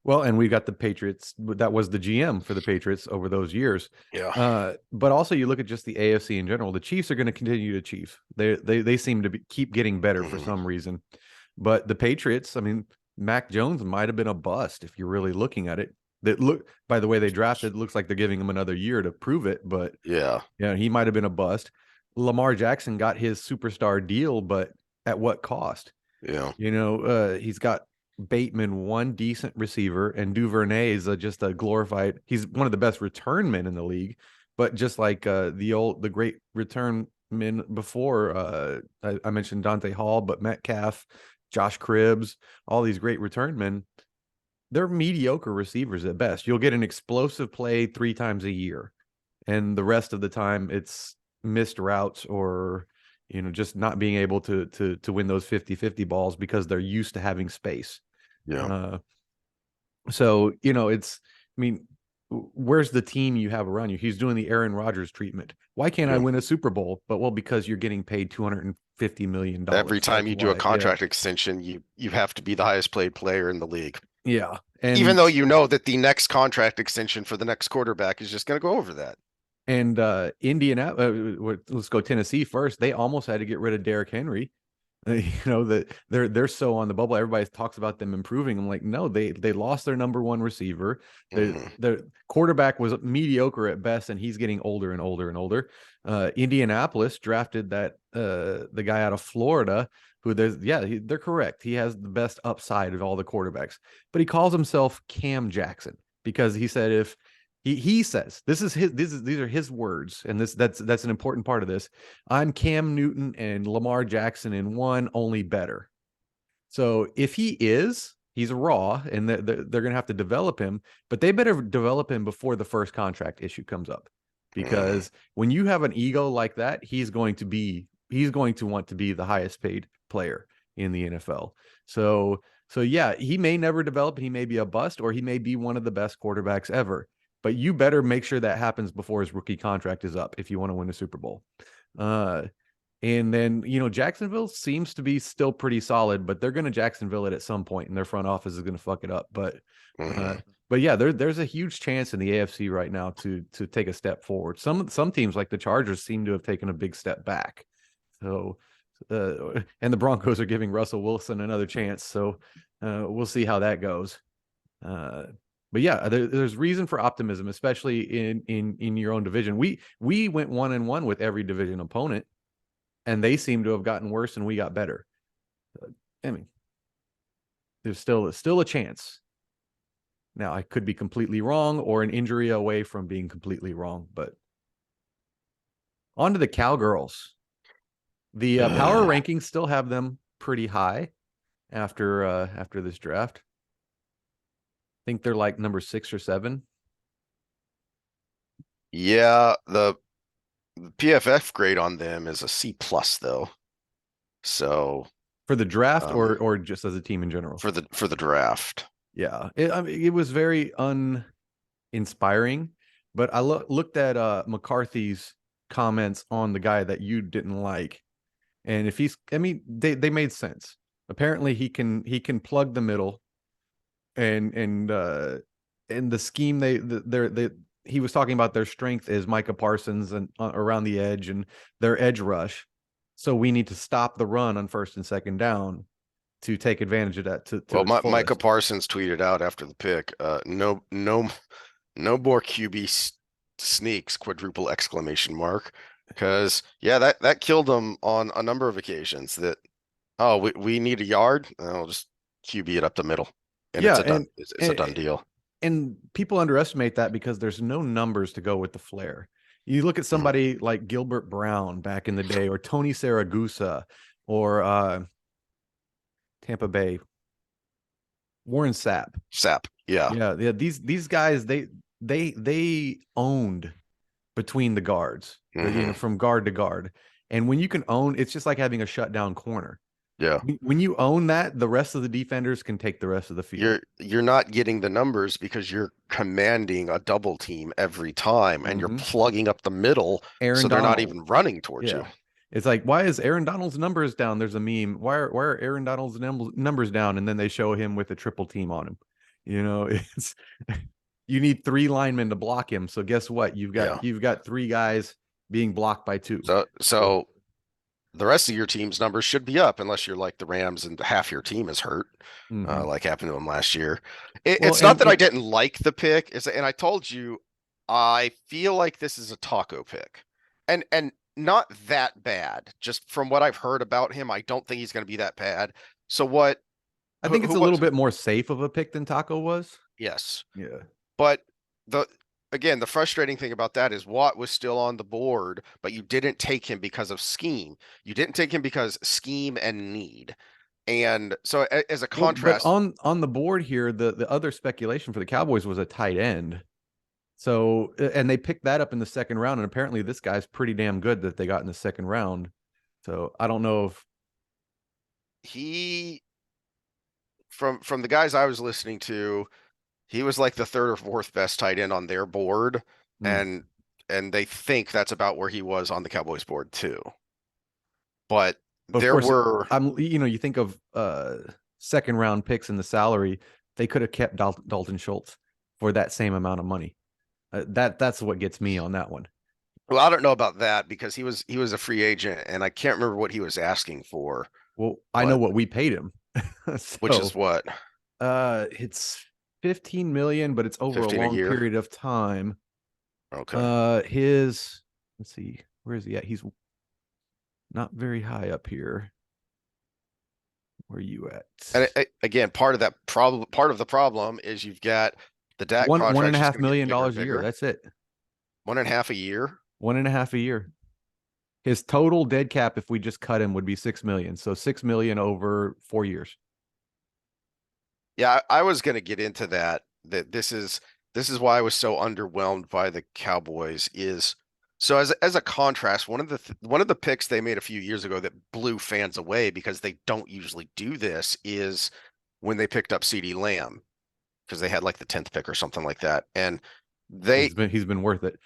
Well, and we got the Patriots. That was the GM for the Patriots over those years. Yeah. But also, you look at just the AFC in general. The Chiefs are going to continue to chief. They seem to keep getting better for some reason. But the Patriots, I mean, Mac Jones might have been a bust if you're really looking at it. By the way they drafted, it looks like they're giving him another year to prove it. But yeah, he might have been a bust. Lamar Jackson got his superstar deal, but at what cost? Yeah. He's got Bateman, one decent receiver, and Duvernay is just a glorified. He's one of the best return men in the league, but just like the great return men before, I mentioned Dante Hall, but Metcalf, Josh Cribbs, all these great return men, they're mediocre receivers at best. You'll get an explosive play 3 times a year, and the rest of the time it's missed routes or just not being able to win those 50-50 balls because they're used to having space. Yeah. So I mean, where's the team you have around you? He's doing the Aaron Rodgers treatment. Why can't I win a Super Bowl? But because you're getting paid $250 million Every time you do a contract Yeah. extension, you have to be the highest paid player in the league. Yeah. Even though you know that the next contract extension for the next quarterback is just going to go over that. And Indianapolis, let's go Tennessee first. They almost had to get rid of Derrick Henry. That they're so on the bubble. Everybody talks about them improving. I'm like, no, they lost their number 1 receiver. The quarterback was mediocre at best, and he's getting older and older and older. Indianapolis drafted that the guy out of Florida, who they're correct. He has the best upside of all the quarterbacks, but he calls himself Cam Jackson because he said if he says these are his words, and that's an important part of this. I'm Cam Newton and Lamar Jackson in one, only better. So if he's raw, and they're going to have to develop him, but they better develop him before the first contract issue comes up, because when you have an ego like that, he's going to want to be the highest paid player in the NFL. So yeah, he may never develop. He may be a bust, or he may be one of the best quarterbacks ever. But you better make sure that happens before his rookie contract is up if you want to win a Super Bowl. And then, Jacksonville seems to be still pretty solid, but they're going to Jacksonville it at some point, and their front office is going to fuck it up. But yeah, there's a huge chance in the AFC right now to take a step forward. Some teams like the Chargers seem to have taken a big step back. So, and the Broncos are giving Russell Wilson another chance. So we'll see how that goes. But yeah, there's reason for optimism, especially in your own division. We went 1-1 with every division opponent, and they seem to have gotten worse, and we got better. I mean, there's still a chance. Now, I could be completely wrong, or an injury away from being completely wrong. But on to the Cowgirls. The power rankings still have them pretty high after this draft. I think they're like number 6 or 7 Yeah, the PFF grade on them is a C plus though. So for the draft, or just as a team in general. for the draft. Yeah, I mean, it was very uninspiring. But I looked at McCarthy's comments on the guy that you didn't like, and if he's, I mean, they made sense. Apparently, he can plug the middle, and the scheme they he was talking about their strength is Micah Parsons and around the edge and their edge rush. So we need to stop the run on first and second down to take advantage of that to Well, its Micah fullest. Parsons tweeted out after the pick, no more QB sneaks, quadruple exclamation mark. Because yeah, that killed them on a number of occasions. That we need a yard, I'll just QB it up the middle, and Yeah, it's a done deal. and people underestimate that because there's no numbers to go with the flair. You look at Mhm. somebody like Gilbert Brown back in the day, or Tony Saragusa, or Tampa Bay Warren Sapp. Sap, yeah. Yeah. These guys, they owned between the guards, Hmm. from guard to guard. And when you can own, it's just like having a shutdown corner. Yeah. When you own that, the rest of the defenders can take the rest of the field. You're not getting the numbers because you're commanding a double team every time and you're Mm-hmm. plugging up the middle Aaron so they're not Donald. even running towards you. Yeah. It's like, why is Aaron Donald's numbers down? There's a meme. Why are Aaron Donald's numbers down? And then they show him with a triple team on him. It's you need 3 linemen to block him. So guess what? Yeah. You've got 3 guys being blocked by 2. So the rest of your team's numbers should be up unless you're like the Rams and half your team is hurt, Mm-hmm. like happened to them last year. Well, It's not that I didn't like the pick, and I told you I feel like this is a taco pick, and not that bad. Just from what I've heard about him, I don't think he's going to be that bad. So what? I think it's Who a little was? bit more safe of a pick than Taco was. Yes, Yeah. but the again, the frustrating thing about that is Watt was still on the board, but you didn't take him because of scheme. You didn't take him because scheme and need. And so as a Well, but contrast, on the board here, the other speculation for the Cowboys was a tight end. So, and they picked that up in the second round, and apparently this guy's pretty damn good that they got in the second round. So I don't know if he from the guys I was listening to, he was like the third or fourth best tight end on their board, hmm. and they think that's about where he was on the Cowboys board too. But But of there course, were you think of second round picks in the salary, they could have kept Dalton Schultz for that same amount of money. That's what gets me on that one. well, I don't know about that because he was a free agent and I can't remember what he was asking for, Well, I know but what we paid him. which is So what, it's 15 million, but it's over a 15 a long year? period of time. Okay. His let's see, where is he at? He's not very high up here. Where are you at? And again, part of the problem is you've got the Dak One and contract a just half going to get million bigger and dollars a year. bigger. That's it. 1.5 a year. 1.5 a year. His total dead cap, if we just cut him, would be 6 million. So 6 million over 4 years. Yeah, I was going to get into that. That this is why I was so underwhelmed by the Cowboys. Is so as a contrast, one of the picks they made a few years ago that blew fans away because they don't usually do this is when they picked up CD Lamb because they had like the 10th pick or something like that, and they He's been worth it.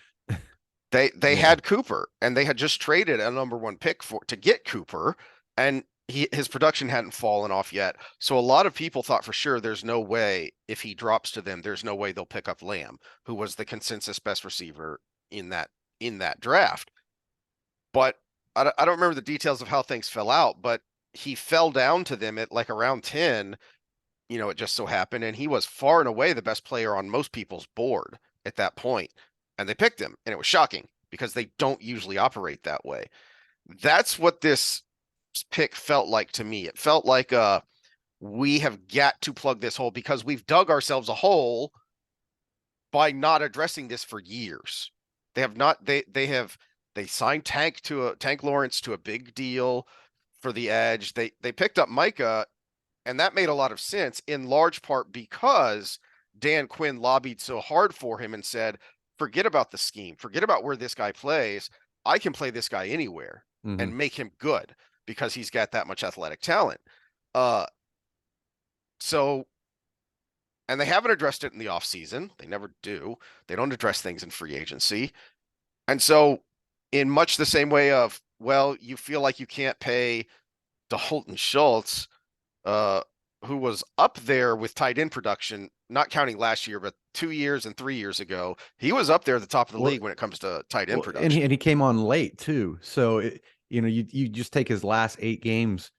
they Yeah. had Cooper and they had just traded a number 1 pick to get Cooper, and his production hadn't fallen off yet. So a lot of people thought for sure there's no way if he drops to them, there's no way they'll pick up Lamb, who was the consensus best receiver in that draft. But I don't remember the details of how things fell out, but he fell down to them at like around 10. It just so happened, and he was far and away the best player on most people's board at that point. And they picked him, and it was shocking because they don't usually operate that way. That's what this pick felt like to me. It felt like we have got to plug this hole because we've dug ourselves a hole by not addressing this for years. They have not they have They signed Tank Lawrence to a big deal for the edge. They picked up Micah, and that made a lot of sense in large part because Dan Quinn lobbied so hard for him and said, forget about the scheme, forget about where this guy plays. I can play this guy anywhere Mm-hmm. and make him good because he's got that much athletic talent. Uh, so, and they haven't addressed it in the offseason. They never do. They don't address things in free agency. And so, in much the same way of, well, you feel like you can't pay Dalton Schultz, uh, who was up there with tight end production, not counting last year, but 2 years and 3 years ago. He was up there at the top of the league when it comes to tight end and production. he came on late too. So you just take his last 8 games.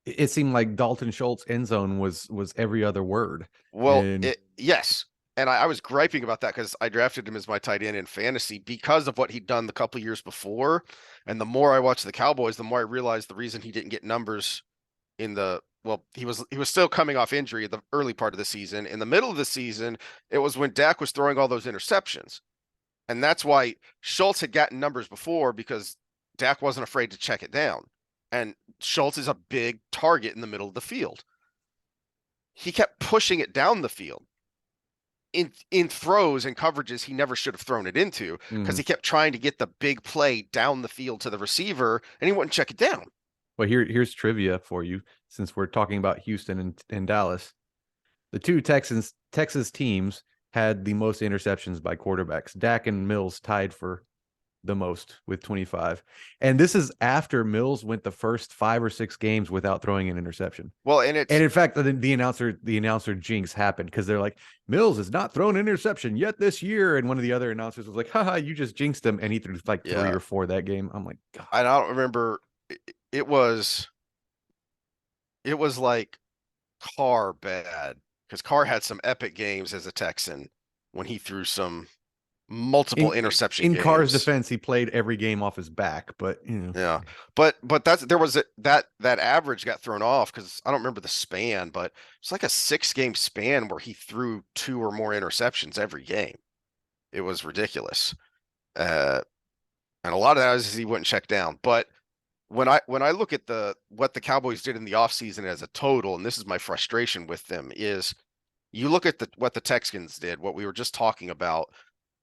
It seemed like Dalton Schultz end zone was every other word. Well, And yes. And I was griping about that because I drafted him as my tight end in fantasy because of what he'd done the couple years before. And the more I watched the Cowboys, the more I realized the reason he didn't get numbers in the he was still coming off injury at the early part of the season. In the middle of the season, it was when Dak was throwing all those interceptions. And that's why Schultz had gotten numbers before because Dak wasn't afraid to check it down. And Schultz is a big target in the middle of the field. He kept pushing it down the field in throws and coverages he never should have thrown it into because he kept trying to get the big play down the field to the receiver and he wouldn't check it down. well, here's trivia for you since we're talking about Houston and Dallas. The two Texas teams had the most interceptions by quarterbacks. Dak and Mills tied for the most with 25. And this is after Mills went the first 5 or 6 games without throwing an interception. Well, and in fact, the announcer jinx happened because they're like, Mills has not thrown an interception yet this year. And one of the other announcers was like, haha, you just jinxed him. And he threw like 3 or 4 that game. I'm like, God. I don't remember. It was like Carr bad because Carr had some epic games as a Texan when he threw some multiple interception in games. Carr's defense, he played every game off his back, but yeah, but there was that average got thrown off because I don't remember the span, but it's like a 6-game span where he threw 2 or more interceptions every game. It was ridiculous, and a lot of that is he wouldn't check down. But when I look at what the Cowboys did in the offseason as a total, and this is my frustration with them, is you look at what the Texans did, what we were just talking about,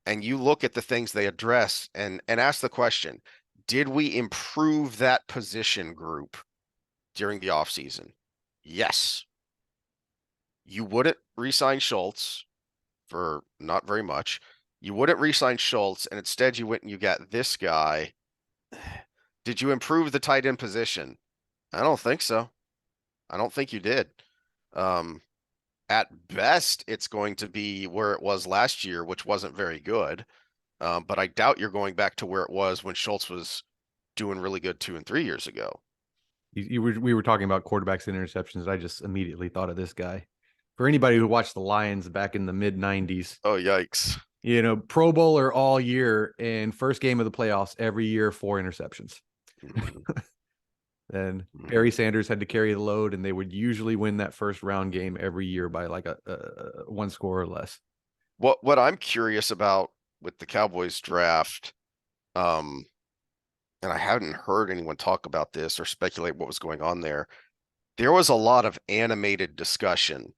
and you look at the things they address and ask the question, did we improve that position group during the offseason? Yes. You wouldn't re-sign Schultz for not very much. You wouldn't re-sign Schultz, and instead you went and you got this guy. Did you improve the tight end position? I don't think so. I don't think you did. At best, it's going to be where it was last year, which wasn't very good. But I doubt you're going back to where it was when Schultz was doing really good 2 and 3 years ago. We were talking about quarterbacks and interceptions. I just immediately thought of this guy. For anybody who watched the Lions back in the mid 90s. Oh, yikes. Pro Bowler all year and first game of the playoffs every year, 4 interceptions. Then Barry Sanders had to carry the load, and they would usually win that first round game every year by like a 1 score or less. What I'm curious about with the Cowboys draft, and I hadn't heard anyone talk about this or speculate what was going on there. There was a lot of animated discussion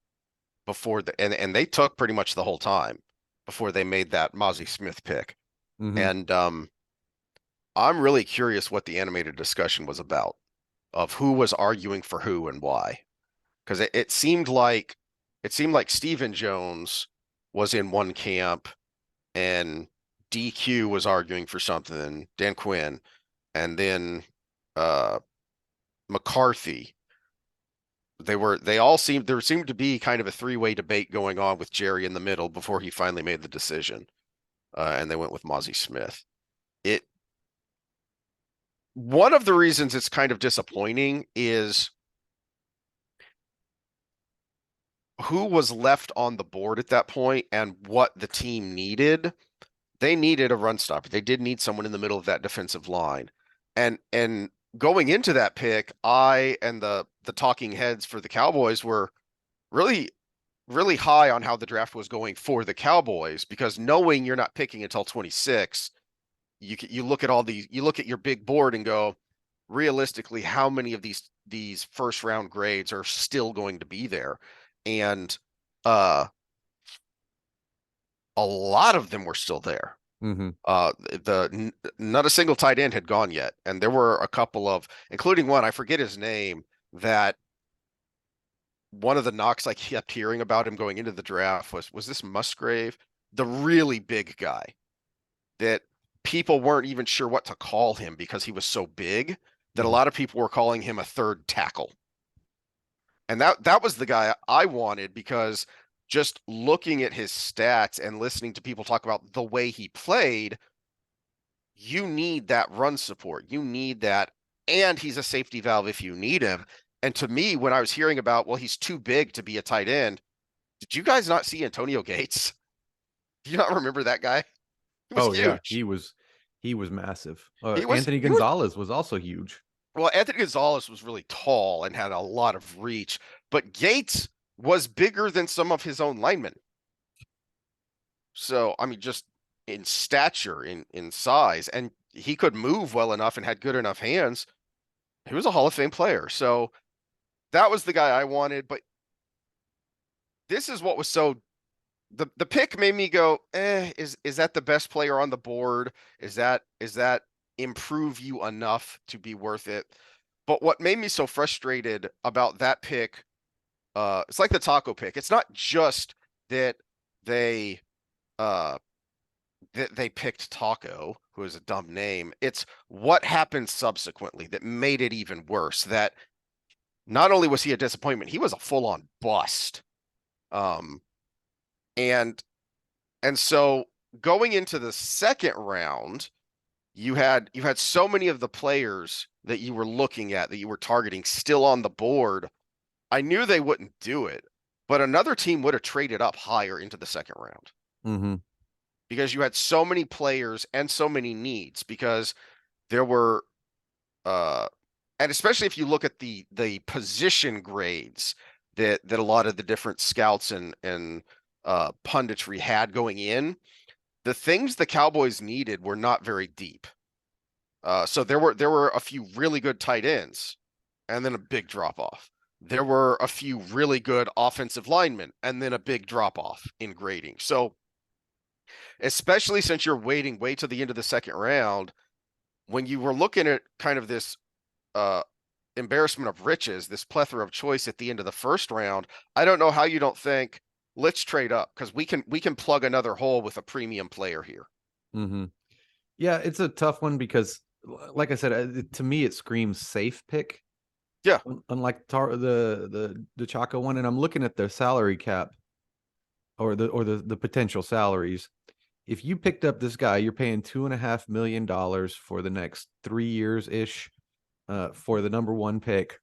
before and they took pretty much the whole time before they made that Mozzie Smith pick. And I'm really curious what the animated discussion was about, of who was arguing for who and why. Because it seemed like Stephen Jones was in one camp and DQ was arguing for something, Dan Quinn, and then McCarthy. There seemed to be kind of a 3-way debate going on with Jerry in the middle before he finally made the decision. And they went with Mozzie Smith. One of the reasons it's kind of disappointing is who was left on the board at that point and what the team needed. They needed a run stopper. They did need someone in the middle of that defensive line. And going into that pick, I and the talking heads for the Cowboys were really, really high on how the draft was going for the Cowboys, because knowing you're not picking until 26, you look at you look at your big board and go, realistically, how many of these first round grades are still going to be there? And a lot of them were still there. Mm-hmm. Not a single tight end had gone yet, and there were a couple of, including one, I forget his name, that one of the knocks I kept hearing about him going into the draft was this Musgrave, the really big guy that people weren't even sure what to call him because he was so big that a Mm-hmm. lot of people were calling him a third tackle. And that was the guy I wanted because just looking at his stats and listening to people talk about the way he played, you need that run support. You need that. And he's a safety valve if you need him. And to me, when I was hearing about, well, he's too big to be a tight end, did you guys not see Antonio Gates? Do you not remember that guy? He was Oh yeah, huge. he was massive. He Anthony was Gonzalez was also huge. well, Anthony Gonzalez was really tall and had a lot of reach, but Gates was bigger than some of his own linemen. So, I mean, just in stature, in size, and he could move well enough and had good enough hands. He was a Hall of Fame player. So that was the guy I wanted. But this is what was so the pick made me go, is that the best player on the board? Is that improve you enough to be worth it? But what made me so frustrated about that pick, it's like the taco pick. It's not just that they uh they picked Taco, who is a dumb name. It's what happened subsequently that made it even worse. That not only was he a disappointment, he was a full-on bust. Um, and so going into the second round, you had so many of the players that you were looking at, that you were targeting, still on the board. I knew they wouldn't do it, but another team would have traded up higher into the second round Mm-hmm. because you had so many players and so many needs. Because there were uh and especially if you look at the position grades that a lot of the different scouts and punditry had going in, the things the Cowboys needed were not very deep. So there were a few really good tight ends and then a big drop off. There were a few really good offensive linemen and then a big drop off in grading. So especially since you're waiting way to the end of the second round, when you were looking at kind of this uh embarrassment of riches, this plethora of choice at the end of the first round, I don't know how you don't think, let's trade up because we can plug another hole with a premium player here. Mm-hmm. Yeah, it's a tough one because, like I said, to me it screams safe pick. Yeah. Unlike the Chaco one, and I'm looking at their salary cap or the potential salaries. If you picked up this guy, you're paying $2.5 million for the next 3 years ish, for the number one pick.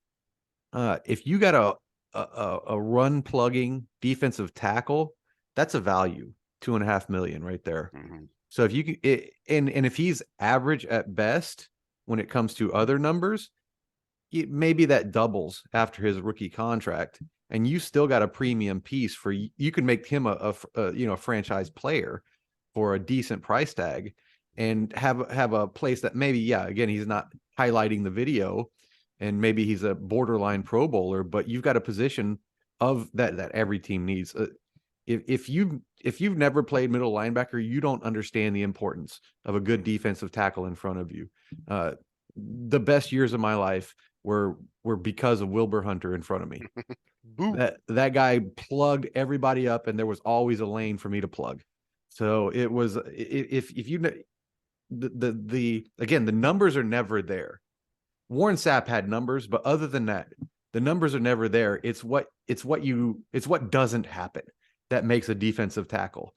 If you got a run plugging defensive tackle, that's a value, 2.5 million right there. Mm-hmm. So if you can, and if he's average at best when it comes to other numbers, maybe that doubles after his rookie contract, and you still got a premium piece for you can make him a franchise player for a decent price tag, and have a place that maybe, yeah, again, he's not highlighting the video, and maybe he's a borderline Pro Bowler, but you've got a position of that every team needs. If you've never played middle linebacker, you don't understand the importance of a good defensive tackle in front of you. The best years of my life were because of Wilbur Hunter in front of me. Boo. That guy plugged everybody up, and there was always a lane for me to plug. So it was, if you the again, the numbers are never there. Warren Sapp had numbers, but other than that, the numbers are never there. It's what doesn't happen that makes a defensive tackle.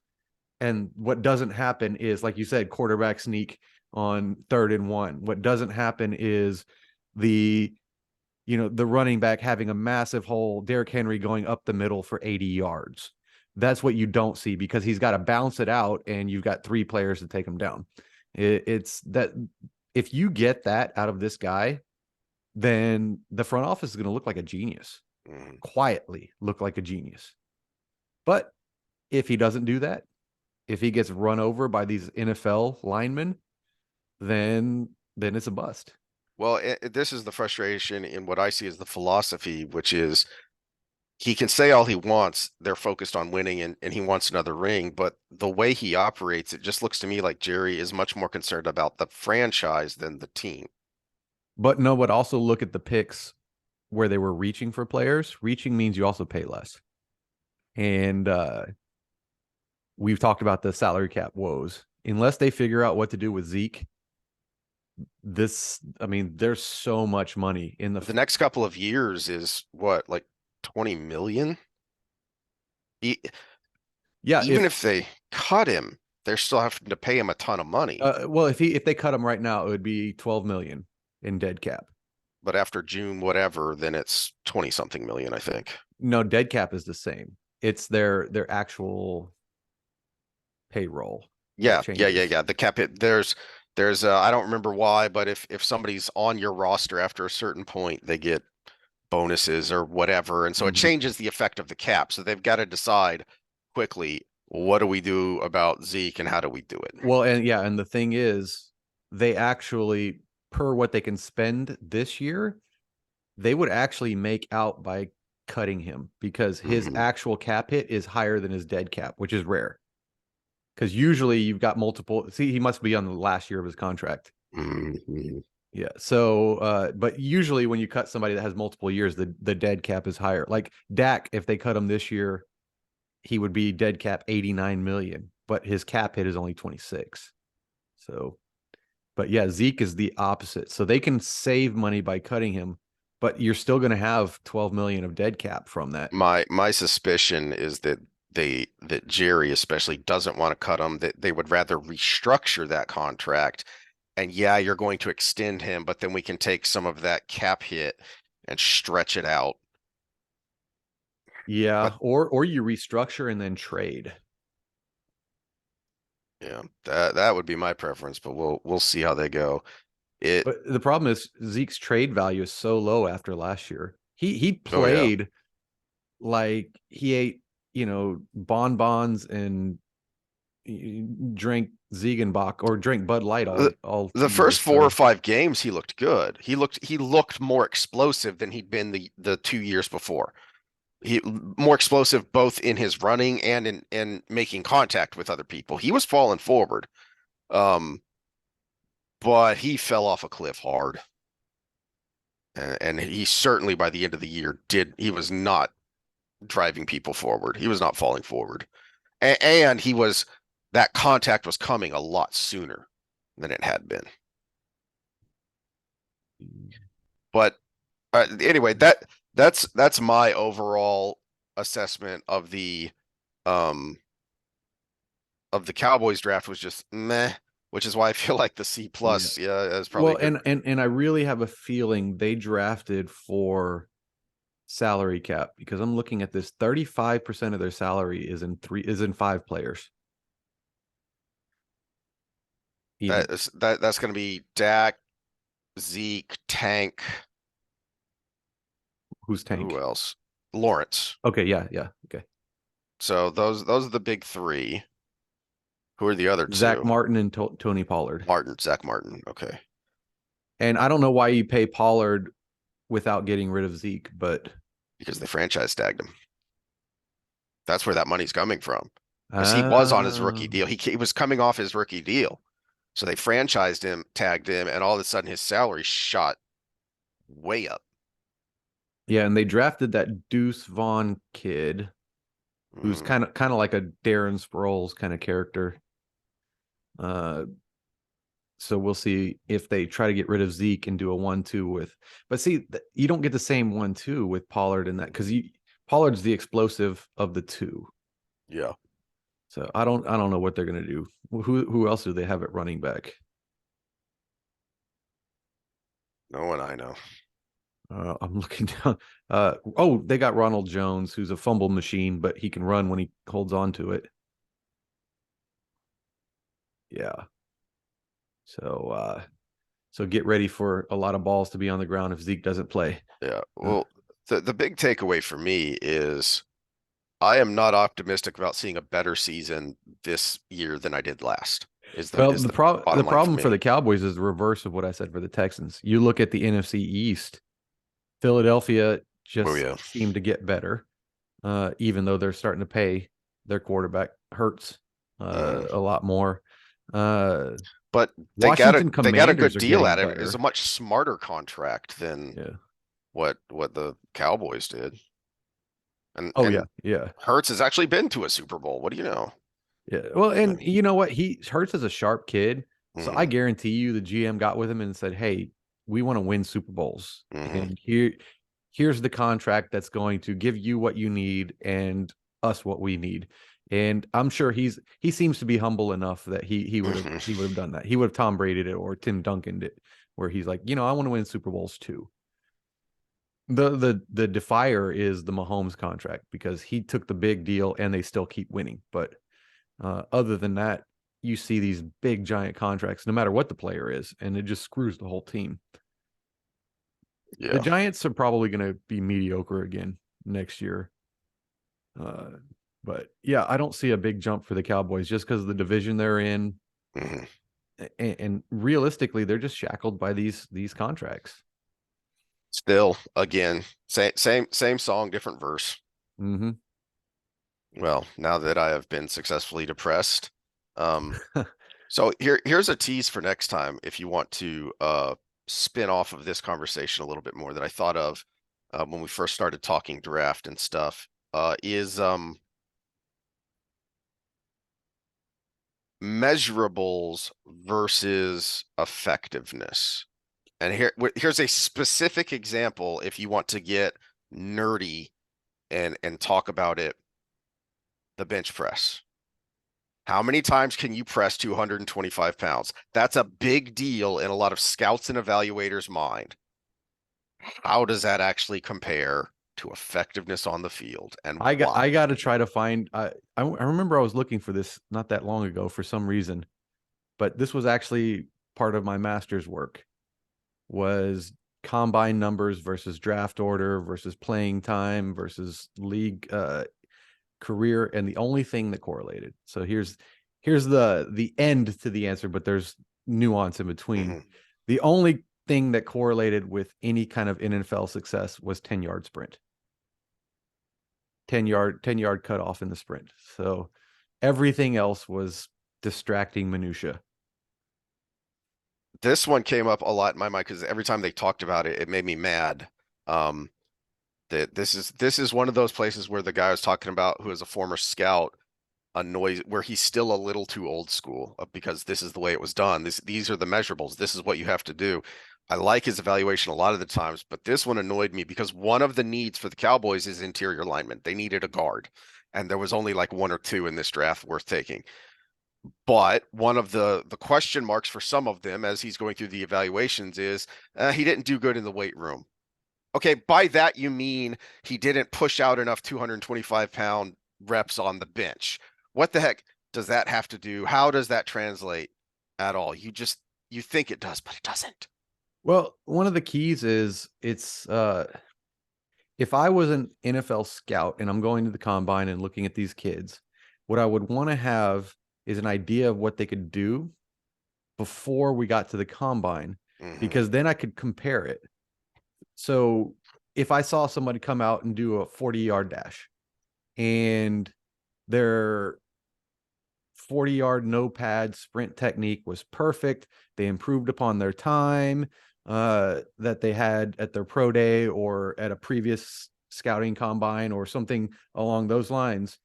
And what doesn't happen is, like you said, quarterback sneak on 3rd and 1. What doesn't happen is the running back having a massive hole, Derrick Henry going up the middle for 80 yards. That's what you don't see, because he's got to bounce it out, and you've got 3 players to take him down. It's that if you get that out of this guy, then the front office is going to look like a genius, quietly look like a genius. But if he doesn't do that, if he gets run over by these NFL linemen, then it's a bust. Well, this is the frustration in what I see as the philosophy, which is he can say all he wants. They're focused on winning and he wants another ring. But the way he operates, it just looks to me like Jerry is much more concerned about the franchise than the team. But no, but also look at the picks where they were reaching for players. Reaching means you also pay less. And we've talked about the salary cap woes. Unless they figure out what to do with Zeke, I mean, there's so much money in The next couple of years is what, like 20 million? yeah, Even if they cut him, they're still having to pay him a ton of money. well, if they cut him right now, it would be 12 million in dead cap. But after June, whatever, then it's 20 something million, I think. No, dead cap is the same. It's their actual payroll that Yeah. changes. The cap hit, there's I don't remember why, but if somebody's on your roster after a certain point, they get bonuses or whatever. And so it Mhm. changes the effect of the cap. So they've got to decide quickly, what do we do about Zeke and how do we do it? Well, and yeah, and the thing is, they actually, per what they can spend this year, they would actually make out by cutting him because his Mhm. actual cap hit is higher than his dead cap, which is rare. Because usually you've got multiple. See, he must be on the last year of his contract. Mhm. Yeah. So, but usually when you cut somebody that has multiple years, the dead cap is higher. Like Dak, if they cut him this year, he would be dead cap 89 million, but his cap hit is only 26. So, but yeah, Zeke is the opposite. So they can save money by cutting him, but you're still going to have 12 million of dead cap from that. My suspicion is that that Jerry especially doesn't want to cut him, that they would rather restructure that contract. And yeah, you're going to extend him, but then we can take some of that cap hit and stretch it out. But Yeah, or you restructure and then trade. yeah, that would be my preference, but we'll see how they go. It But the problem is Zeke's trade value is so low after last year. He oh yeah. played like he ate, bonbons and drank Ziegenbach or drank Bud Light all The 2 years. first four or So five games he looked good. He looked more explosive than he'd been the 2 years before. He more explosive both in his running and in making contact with other people. He was falling forward. Um, but he fell off a cliff hard. And he certainly by the end of the year he was not driving people forward. He was not falling forward. And that contact was coming a lot sooner than it had been. But anyway, that's my overall assessment um of the Cowboys draft was just meh, which is why I feel like the C yeah. plus, yeah, is probably Well, a good. and I really have a feeling they drafted for salary cap because I'm looking at this 35% of their salary is in 5 players. Either That's going to be Dak, Zeke, Tank. who's Who Tank? else? Lawrence. Okay, yeah, yeah. Okay. So those are the big three. Who are the other Zach two? Martin and Tony Pollard. Zach Martin. Okay, And I don't know why you pay Pollard without getting rid of Zeke, but because they franchise tagged him. That's where that money's coming from. Because he was on his uh, rookie deal. He was coming off his rookie deal. So they franchised him, tagged him, and all of a sudden his salary shot way up. yeah, and they drafted that Deuce Vaughn kid who's Mm, kind of like a Darren Sproles kind of character. Uh, so we'll see if they try to get rid of Zeke and do a 1-2 with. But see, you don't get the same 1-2 with Pollard in that because Pollard's the explosive of the two. yeah, So I don't know what they're gonna do. Who else do they have at running back? no one I know. I'm looking down. They got Ronald Jones, who's a fumble machine, but he can run when he holds on to it. Yeah. So get ready for a lot of balls to be on the ground if Zeke doesn't play. Yeah. Uh, Well, the big takeaway for me is I am not optimistic about seeing a better season this year than I did last. Well, is the the bottom line for problem for the me. Cowboys is the reverse of what I said for the Texans. You look at the NFC East, Philadelphia Oh just yeah. seemed to get better, even though they're starting to pay their quarterback Hurts Mhm. a lot more. Uh, But Washington they got a Commanders good are deal getting at it. It's a better. much smarter contract than Yeah. what the Cowboys did. Oh yeah, And yeah, Hurts has actually been to a Super Bowl. What do you know? yeah. Well, Yeah. and you know what? He Hurts is a sharp kid, so I Hmm. guarantee you the GM got with him and said, "Hey, we want to win Super Bowls, Hmm. and here's the contract that's going to give you what you need and us what we need." And I'm sure he seems to be humble enough that Hmm. he would have done that. He would have Tom Brady it or Tim Duncan it, where he's like, I want to win Super Bowls too. The defier is the Mahomes contract because he took the big deal and they still keep winning. But other than that, you see these big giant contracts, no matter what the player is, and it just screws the whole team. The Yeah. Giants are probably going to be mediocre again next year. Uh, but yeah, I don't see a big jump for the Cowboys just because of the division they're in, Hmm. and realistically, they're just shackled by these contracts. Still, again, same song, different verse. Mm-hmm. Well, now that I have been successfully depressed, um, so here's a tease for next time if you want to spin off of this conversation a little bit more that I thought of when we first started talking draft and stuff is measurables versus effectiveness. And here's a specific example if you want to get nerdy and talk about it, the bench press. How many times can you press 225 pounds? That's a big deal in a lot of scouts and evaluators' mind. How does that actually compare to effectiveness on the field and I why? got to try to find. I remember I was looking for this not that long ago for some reason, but this was actually part of my master's work. Was combine numbers versus draft order versus playing time versus league career, and the only thing that correlated. So here's the end to the answer, but there's nuance in between. Mhm. The only thing that correlated with any kind of NFL success was 10-yard sprint. 10-yard cutoff in the sprint. So everything else was distracting minutia. This one came up a lot in my mind because every time they talked about it, it made me mad. Um, that this is one of those places where the guy I was talking about, who is a former scout, annoys where he's still a little too old school because this is the way it was done. These are the measurables. This is what you have to do. I like his evaluation a lot of the times, but this one annoyed me because one of the needs for the Cowboys is interior linemen. They needed a guard, and there was only like one or two in this draft worth taking. But one of the question marks for some of them as he's going through the evaluations is he didn't do good in the weight room. Okay, by that you mean he didn't push out enough 225-pound reps on the bench. What the heck does that have to do? How does that translate at all? You think it does, but it doesn't. Well, one of the keys is it's if I was an NFL scout and I'm going to the combine and looking at these kids, what I would want to have is an idea of what they could do before we got to the combine, Hmm. because then I could compare it. So if I saw somebody come out and do a 40-yard dash and their 40-yard no pad sprint technique was perfect, they improved upon their time that they had at their pro day or at a previous scouting combine or something along those lines,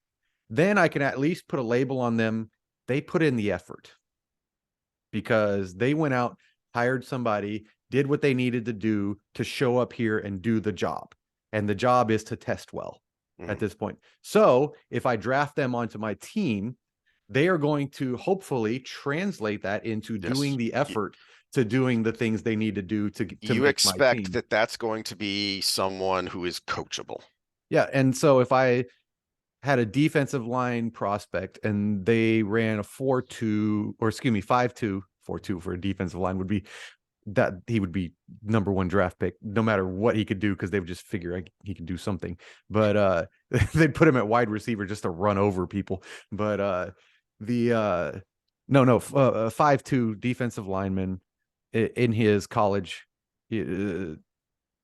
then I can at least put a label on them. They put in the effort because they went out, hired somebody, did what they needed to do to show up here and do the job. And the job is to test well at Hmm. this point. So if I draft them onto my team, they are going to hopefully translate that into doing Yes. the effort to doing the things they need to do to You make my expect team. that that's going to be someone who is coachable. Yeah. And so if I had a defensive line prospect and they ran a 4-2, or excuse me, 5-2, 4-2 for a defensive line would be that he would be number one draft pick no matter what he could do, because they would just figure he could do something. But they'd put him at wide receiver just to run over people. But the No, 5'2" defensive lineman in his college, uh,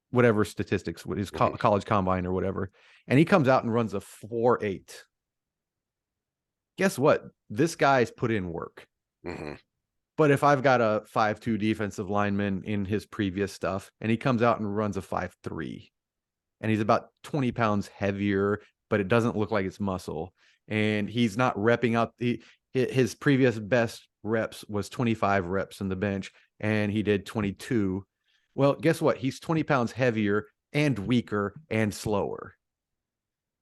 whatever statistics, his Mhm, college combine or whatever, and he comes out and runs a 4.8. Guess what? This guy's put in work. mhm. But if I've got a 5'2" defensive lineman in his previous stuff and he comes out and runs a 5'3", and he's about 20 pounds heavier, but it doesn't look like it's muscle, and he's not repping out his previous best reps was 25 reps in the bench, and he did 22. Well, guess what? He's 20 pounds heavier and weaker and slower.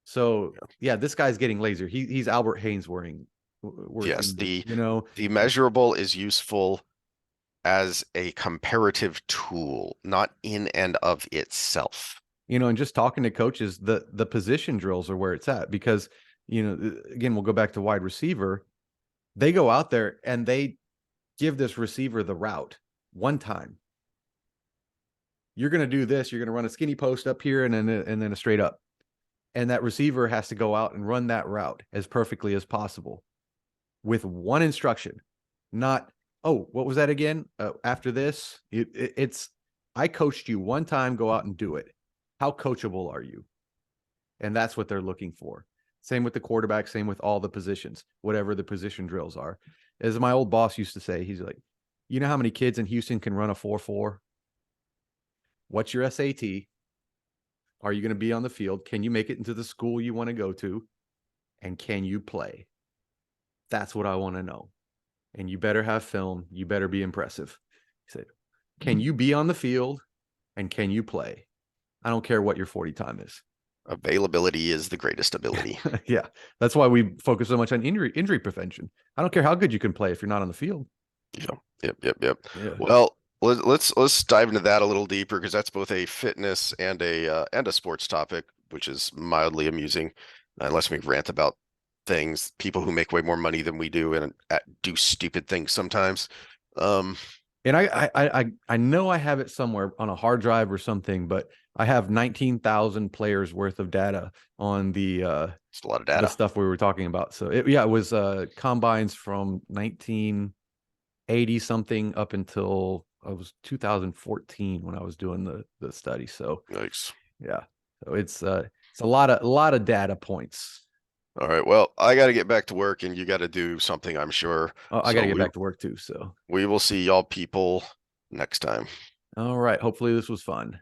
So yeah, this guy's getting laser. He's Albert Haynes Yes, working, the you know, the measurable is useful as a comparative tool, not in and of itself. and just talking to coaches, the position drills are where it's at, because again, we'll go back to wide receiver. They go out there and they give this receiver the route one time. You're going to do this. You're going to run a skinny post up here and then a straight up, and that receiver has to go out and run that route as perfectly as possible with one instruction. Not, oh, what was that again? After this, it's I coached you one time. Go out and do it. How coachable are you? And that's what they're looking for. Same with the quarterback, same with all the positions, whatever the position drills are. As my old boss used to say, he's like, you know how many kids in Houston can run a 4.4? What's your SAT? Are you going to be on the field? Can you make it into the school you want to go to? And can you play? That's what I want to know. And you better have film. You better be impressive. He said, can you be on the field and can you play? I don't care what your 40 time is. Availability is the greatest ability. Yeah, that's why we focus so much on injury prevention. I don't care how good you can play if you're not on the field. Yep. Yeah. Well, let's dive into that a little deeper because that's both a fitness and a sports topic, which is mildly amusing, unless we rant about things, people who make way more money than we do and do stupid things sometimes. Um, And I know I have it somewhere on a hard drive or something, but I have 19,000 players worth of data on it's a lot of the data. stuff we were talking about. So it was combines from 1980 something up until it was 2014 when I was doing the study. So Yikes. yeah, so it's a lot of data points. All right. Well, I got to get back to work and you got to do something, I'm sure. I got So to get we back to work too. So we will see y'all people next time. all right, hopefully this was fun.